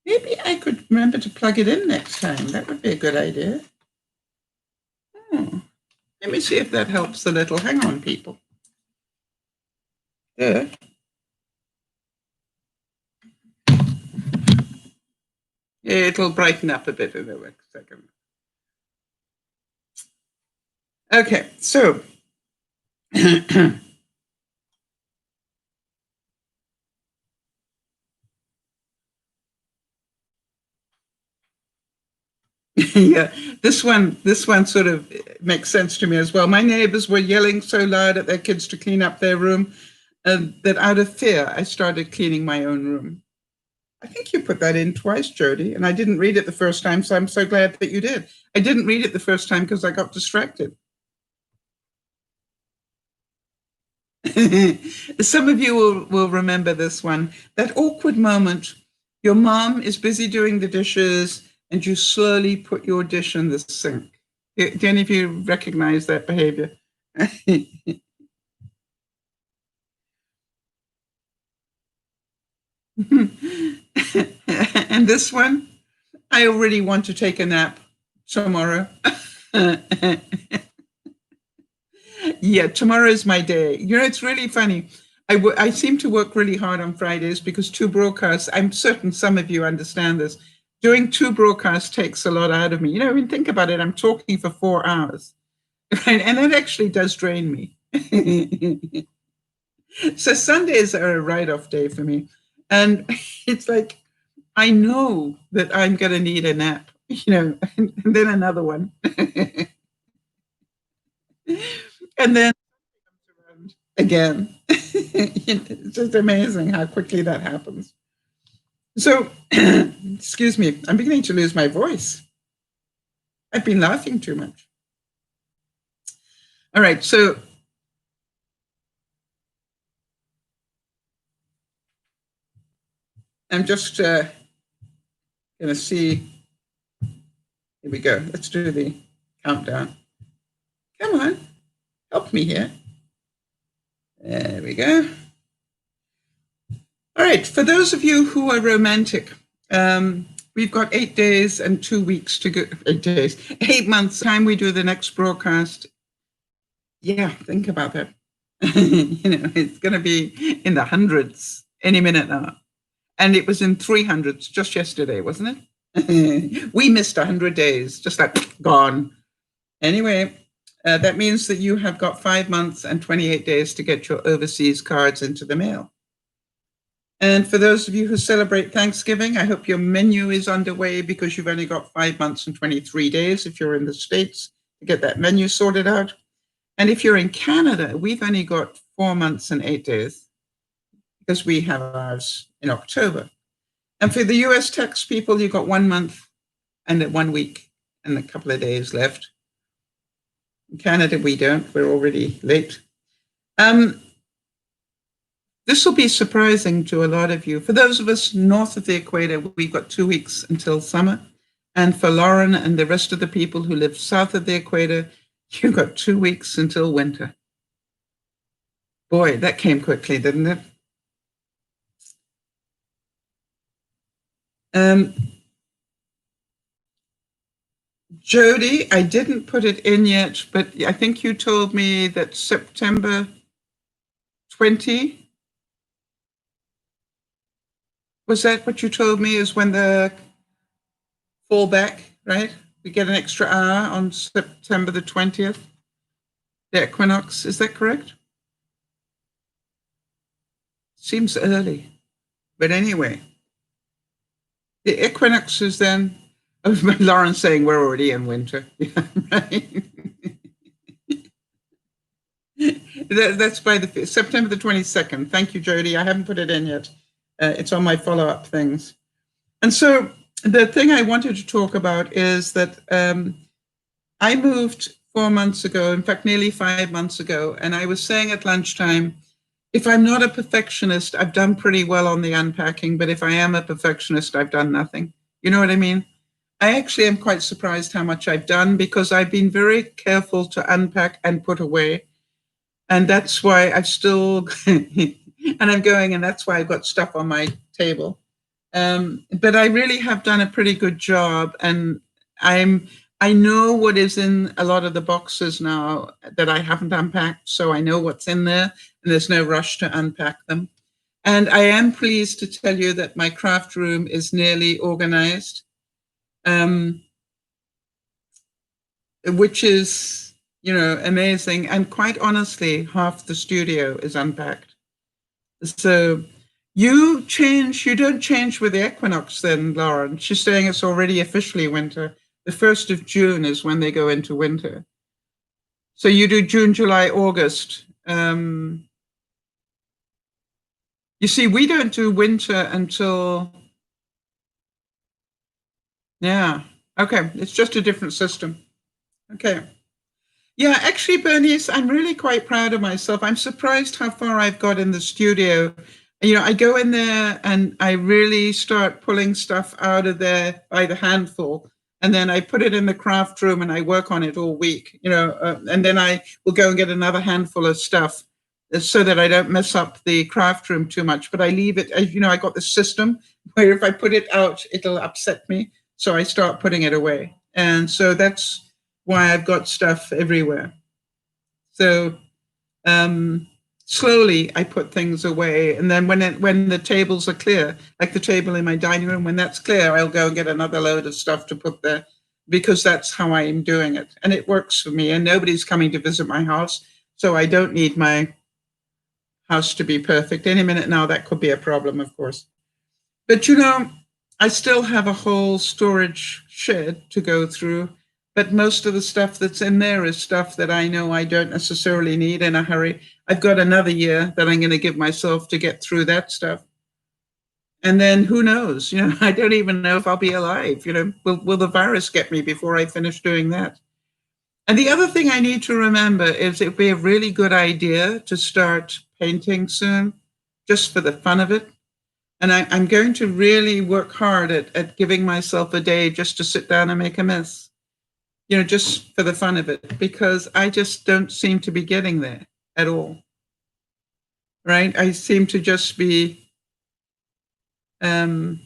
Maybe I could remember to plug it in next time. That would be a good idea. Let me see if that helps a little. Hang on, people. There. It'll brighten up a bit in a second. Okay, so yeah, this one sort of makes sense to me as well. My neighbors were yelling so loud at their kids to clean up their room that out of fear, I started cleaning my own room. I think you put that in twice, Jodi, and I didn't read it the first time, so I'm so glad that you did. I didn't read it the first time because I got distracted. Some of you will remember this one. That awkward moment, your mom is busy doing the dishes and you slowly put your dish in the sink. Do any of you recognize that behavior? And this one, I already want to take a nap tomorrow. Yeah, tomorrow is my day. You know, it's really funny. I seem to work really hard on Fridays because two broadcasts, I'm certain some of you understand this. Doing two broadcasts takes a lot out of me. You know, I mean, think about it. I'm talking for 4 hours, right? And it actually does drain me. So Sundays are a write-off day for me. And it's like, I know that I'm going to need a nap, you know, and then another one. And then again. It's just amazing how quickly that happens. So, excuse me, I'm beginning to lose my voice. I've been laughing too much. All right, so I'm just going to see. Here we go. Let's do the countdown. Come on, help me here. There we go. All right, for those of you who are romantic, we've got 8 days and 2 weeks to go. 8 days, 8 months time we do the next broadcast. Yeah, think about that. You know, it's going to be in the hundreds any minute now. And it was in 300s just yesterday, wasn't it? We missed 100 days, just like gone. Anyway, that means that you have got 5 months and 28 days to get your overseas cards into the mail. And for those of you who celebrate Thanksgiving, I hope your menu is underway because you've only got 5 months and 23 days if you're in the States to get that menu sorted out. And if you're in Canada, we've only got 4 months and 8 days because we have ours in October. And for the US tax people, you've got 1 month and 1 week and a couple of days left. In Canada, we don't. We're already late. This will be surprising to a lot of you. For those of us north of the equator, we've got 2 weeks until summer. And for Lauren and the rest of the people who live south of the equator, you've got 2 weeks until winter. Boy, that came quickly, didn't it? Jodi, I didn't put it in yet, but I think you told me that September 20, was that what you told me is when the fall back, right? We get an extra hour on September the 20th, the equinox. Is that correct? Seems early. But anyway, the equinox is then, Lauren's saying we're already in winter. Right? That's by the September the 22nd. Thank you, Jodi. I haven't put it in yet. It's on my follow-up things. And so the thing I wanted to talk about is that I moved 4 months ago, in fact, nearly 5 months ago, and I was saying at lunchtime, if I'm not a perfectionist, I've done pretty well on the unpacking, but if I am a perfectionist, I've done nothing. You know what I mean? I actually am quite surprised how much I've done because I've been very careful to unpack and put away. And that's why I've still, and I'm going, and that's why I've got stuff on my table. But I really have done a pretty good job. And I know what is in a lot of the boxes now that I haven't unpacked. So I know what's in there and there's no rush to unpack them. And I am pleased to tell you that my craft room is nearly organized. which is, amazing. And quite honestly, half the studio is unpacked. So you don't change with the equinox then, Lauren. She's saying it's already officially winter. The 1st of June is when they go into winter. So you do June, July, August. You see, we don't do winter until, yeah. Okay, it's just a different system. Okay. Yeah, actually, Bernice, I'm really quite proud of myself. I'm surprised how far I've got in the studio. I go in there and I really start pulling stuff out of there by the handful. And then I put it in the craft room and I work on it all week, and then I will go and get another handful of stuff so that I don't mess up the craft room too much. But I leave it, I got this system where if I put it out, it'll upset me. So I start putting it away. And so that's why I've got stuff everywhere. So slowly I put things away. And then when the tables are clear, like the table in my dining room, when that's clear, I'll go and get another load of stuff to put there, because that's how I'm doing it. And it works for me. And nobody's coming to visit my house. So I don't need my house to be perfect. Any minute now, that could be a problem, of course. But, I still have a whole storage shed to go through. But most of the stuff that's in there is stuff that I know I don't necessarily need in a hurry. I've got another year that I'm going to give myself to get through that stuff. And then who knows? I don't even know if I'll be alive. Will the virus get me before I finish doing that? And the other thing I need to remember is it would be a really good idea to start painting soon, just for the fun of it. And I'm going to really work hard at giving myself a day just to sit down and make a mess, just for the fun of it, because I just don't seem to be getting there at all. Right? I seem to just be, busy.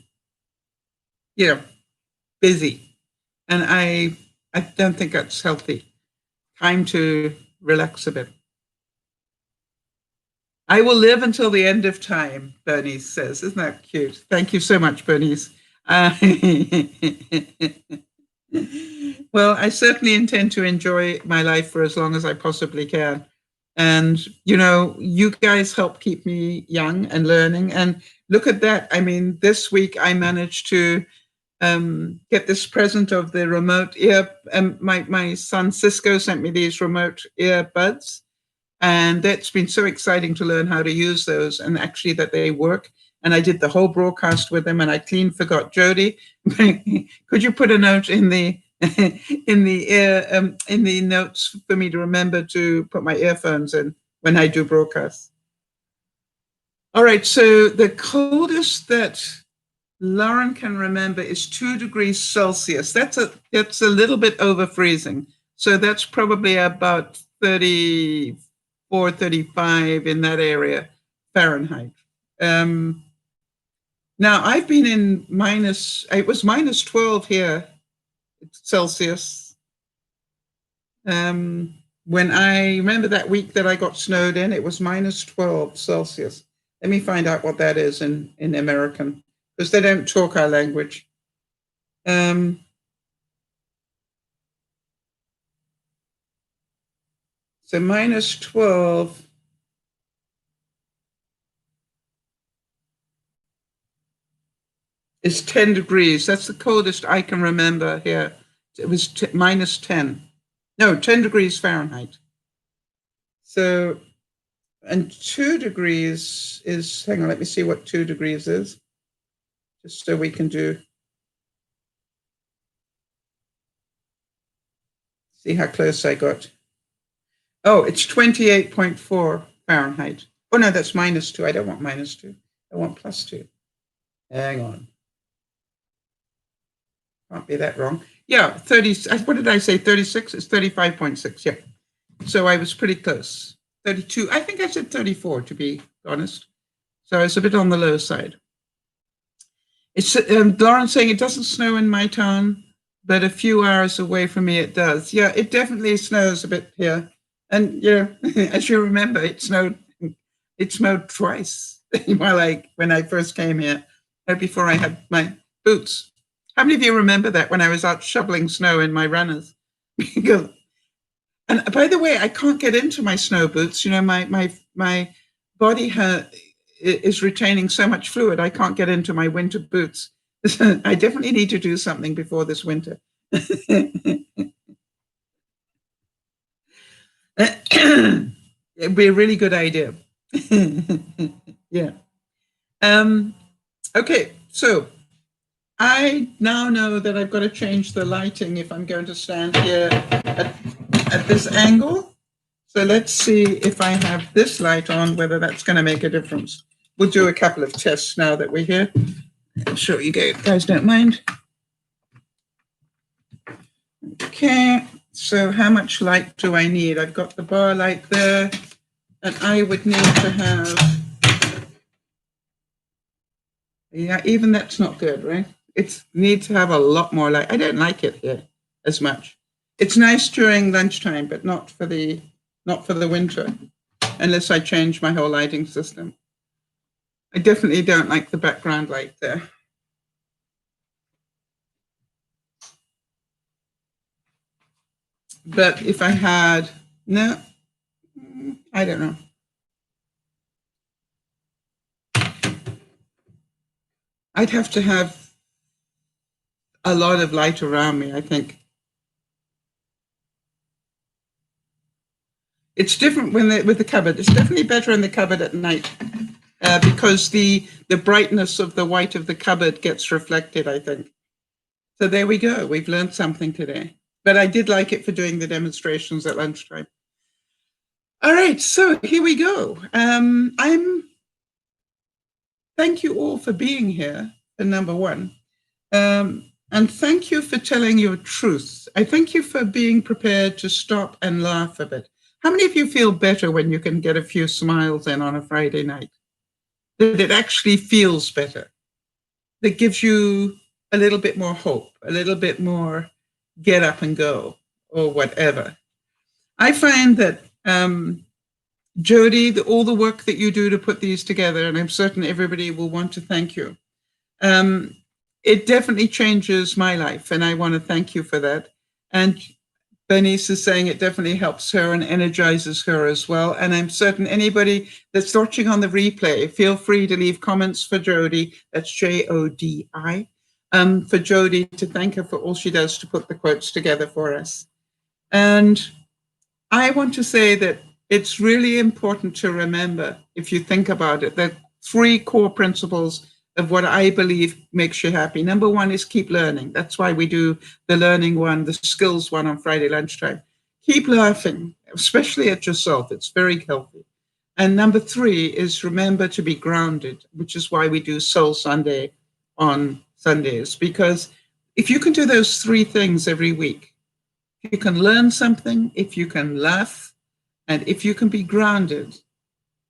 And I don't think that's healthy. Time to relax a bit. I will live until the end of time, Bernice says. Isn't that cute? Thank you so much, Bernice. Well, I certainly intend to enjoy my life for as long as I possibly can. And, you guys help keep me young and learning. And look at that. I mean, this week I managed to get this present of the remote ear. My son Cisco sent me these remote earbuds. And that's been so exciting to learn how to use those, and actually that they work. And I did the whole broadcast with them, and I clean forgot Jodi. Could you put a note in the in the notes for me to remember to put my earphones in when I do broadcasts? All right. So the coldest that Lauren can remember is 2 degrees Celsius. That's a little bit over freezing. So that's probably about 34, 35 in that area Fahrenheit. Now I've been in it was minus 12 here Celsius. When I remember that week that I got snowed in, it was minus 12 Celsius. Let me find out what that is in American, because they don't talk our language. So minus 12 is 10 degrees. That's the coldest I can remember here. It was minus 10. No, 10 degrees Fahrenheit. So, and 2 degrees is, hang on, let me see what 2 degrees is, just so we can see how close I got. Oh, it's 28.4 Fahrenheit. Oh, no, that's minus 2. I don't want minus 2. I want plus 2. Hang on. Can't be that wrong. Yeah, 30. What did I say? 36? It's 35.6. Yeah. So I was pretty close. 32. I think I said 34, to be honest. So it's a bit on the low side. It's Lauren saying it doesn't snow in my town, but a few hours away from me it does. Yeah, it definitely snows a bit here. And as you remember, it snowed twice when I first came here, before I had my boots. How many of you remember that when I was out shoveling snow in my runners? And by the way, I can't get into my snow boots. You know, my body is retaining so much fluid, I can't get into my winter boots. I definitely need to do something before this winter. It'd be a really good idea. Yeah. Okay, so I now know that I've got to change the lighting if I'm going to stand here at this angle. So let's see if I have this light on, whether that's going to make a difference. We'll do a couple of tests now that we're here. I'm sure you guys don't mind. Okay, so how much light do I need? I've got the bar light there, and I would need to have, yeah, even that's not good, right? It's need to have a lot more light. I don't like it here as much. It's nice during lunchtime, but not for the winter, unless I change my whole lighting system. I definitely don't like the background light there. But if I had, no, I don't know. I'd have to have a lot of light around me, I think. It's different with the cupboard. It's definitely better in the cupboard at night because the brightness of the white of the cupboard gets reflected, I think. So there we go. We've learned something today. But I did like it for doing the demonstrations at lunchtime. All right, so here we go. Thank you all for being here, number one. And thank you for telling your truth. I thank you for being prepared to stop and laugh a bit. How many of you feel better when you can get a few smiles in on a Friday night? That it actually feels better. That gives you a little bit more hope, a little bit more get up and go or whatever. I find that Jodi, all the work that you do to put these together, and I'm certain everybody will want to thank you. It definitely changes my life, and I want to thank you for that. And Bernice is saying it definitely helps her and energizes her as well. And I'm certain anybody that's watching on the replay, feel free to leave comments for Jodi. That's Jodi. For Jodi, to thank her for all she does to put the quotes together for us. And I want to say that it's really important to remember, if you think about it, that 3 core principles of what I believe makes you happy. Number 1 is keep learning. That's why we do the learning one, the skills one on Friday lunchtime. Keep laughing, especially at yourself. It's very healthy. And number 3 is remember to be grounded, which is why we do Soul Sunday on Sundays. Because if you can do those 3 things every week, you can learn something, if you can laugh, and if you can be grounded,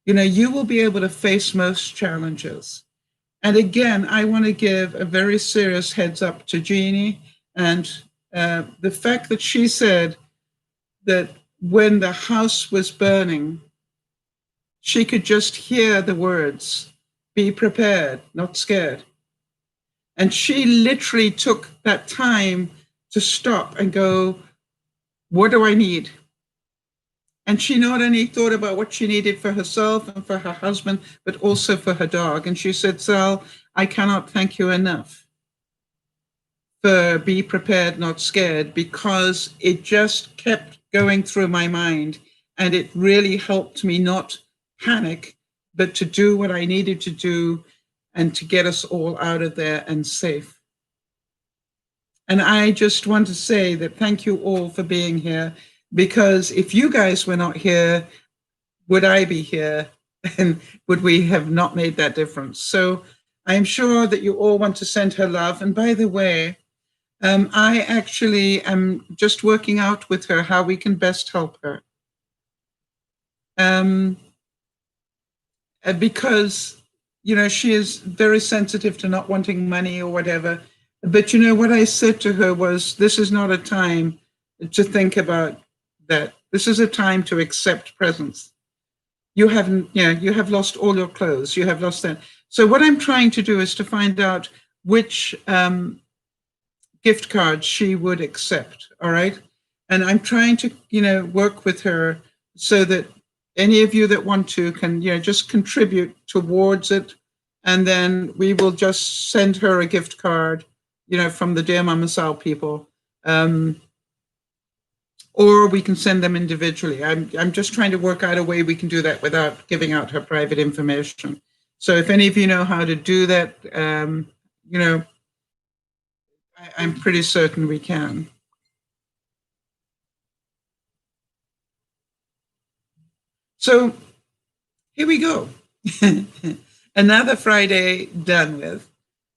you will be able to face most challenges. And again, I want to give a very serious heads up to Jeannie and the fact that she said that when the house was burning, she could just hear the words, be prepared, not scared. And she literally took that time to stop and go, what do I need? And she not only thought about what she needed for herself and for her husband, but also for her dog. And she said, Sal, I cannot thank you enough for be prepared, not scared, because it just kept going through my mind. And it really helped me not panic, but to do what I needed to do and to get us all out of there and safe. And I just want to say that thank you all for being here. Because if you guys were not here, would I be here? And would we have not made that difference? So I'm sure that you all want to send her love. And by the way, I actually am just working out with her how we can best help her. Because, she is very sensitive to not wanting money or whatever. But what I said to her was, this is not a time to think about that. This is a time to accept presence. You have lost all your clothes. You have lost that. So what I'm trying to do is to find out which gift cards she would accept. All right. And I'm trying to, work with her so that any of you that want to can, just contribute towards it. And then we will just send her a gift card, from the DearMamaSal people. Or we can send them individually. I'm just trying to work out a way we can do that without giving out her private information. So if any of you know how to do that, I'm pretty certain we can. So here we go. Another Friday done with.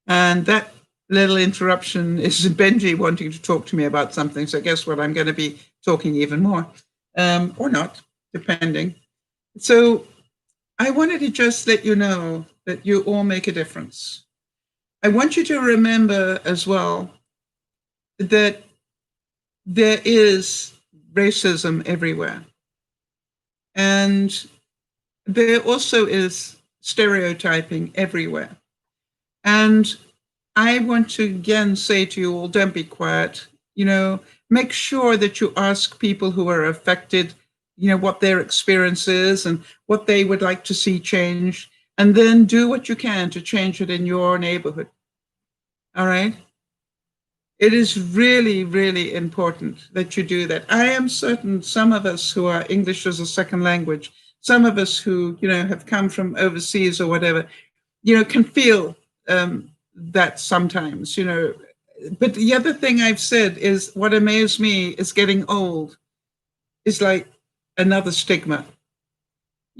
And that little interruption is Benji wanting to talk to me about something. So guess what? I'm going to be talking even more, or not, depending. So I wanted to just let you know that you all make a difference. I want you to remember as well that there is racism everywhere. And there also is stereotyping everywhere. And I want to again say to you all, don't be quiet. Make sure that you ask people who are affected, what their experience is and what they would like to see changed, and then do what you can to change it in your neighborhood. All right? It is really, really important that you do that. I am certain some of us who are English as a second language, some of us who, have come from overseas or whatever, can feel that sometimes, But the other thing I've said is what amazed me is getting old is like another stigma.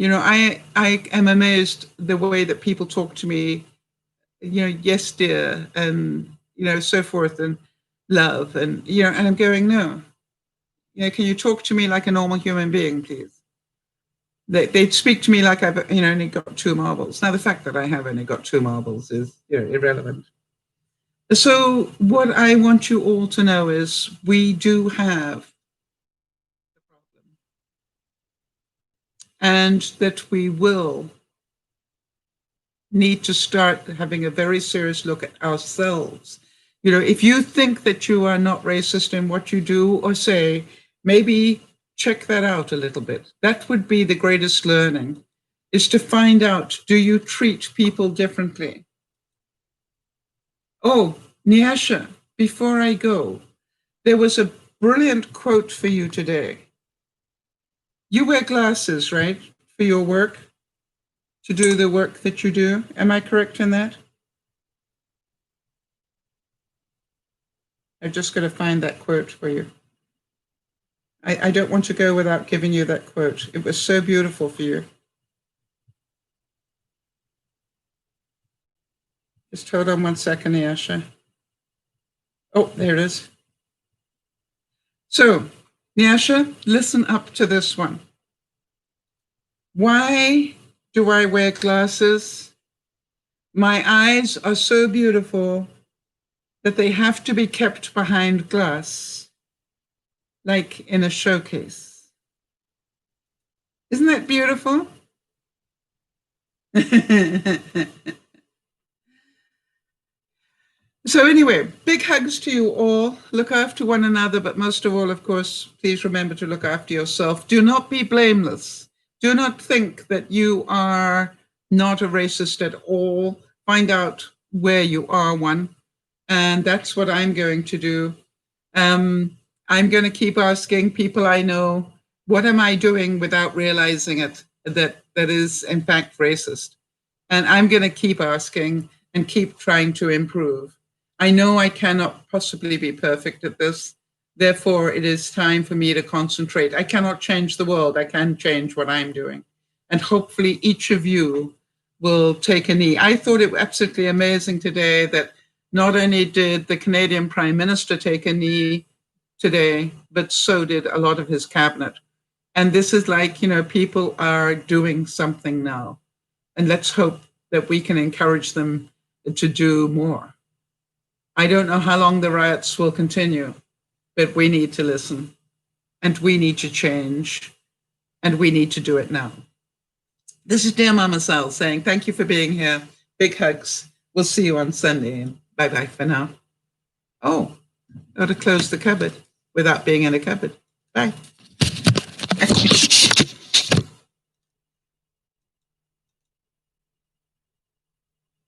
I am amazed the way that people talk to me, yes, dear, and, so forth, and love, and, and I'm going, no. Can you talk to me like a normal human being, please? They'd speak to me like I've, only got 2 marbles. Now, the fact that I have only got 2 marbles is, irrelevant. So what I want you all to know is we do have a problem, and that we will need to start having a very serious look at ourselves. If you think that you are not racist in what you do or say, maybe check that out a little bit. That would be the greatest learning, is to find out, do you treat people differently? Oh, Nyasha, before I go, there was a brilliant quote for you today. You wear glasses, right, for your work, to do the work that you do. Am I correct in that? I've just got to find that quote for you. I don't want to go without giving you that quote. It was so beautiful for you. Just hold on 1 second, Nyasha. Oh, there it is. So, Nyasha, listen up to this one. Why do I wear glasses? My eyes are so beautiful that they have to be kept behind glass, like in a showcase. Isn't that beautiful? So anyway, big hugs to you all. Look after one another, but most of all, of course, please remember to look after yourself. Do not be blameless. Do not think that you are not a racist at all. Find out where you are one. And that's what I'm going to do. I'm going to keep asking people I know, what am I doing without realizing it, that is in fact racist? And I'm going to keep asking and keep trying to improve. I know I cannot possibly be perfect at this. Therefore, it is time for me to concentrate. I cannot change the world. I can change what I'm doing. And hopefully each of you will take a knee. I thought it was absolutely amazing today that not only did the Canadian Prime Minister take a knee today, but so did a lot of his cabinet. And this is like, people are doing something now. And let's hope that we can encourage them to do more. I don't know how long the riots will continue, but we need to listen, and we need to change, and we need to do it now. This is DearMamaSal saying thank you for being here. Big hugs. We'll see you on Sunday. Bye-bye for now. Oh, How to close the cupboard without being in a cupboard. Bye.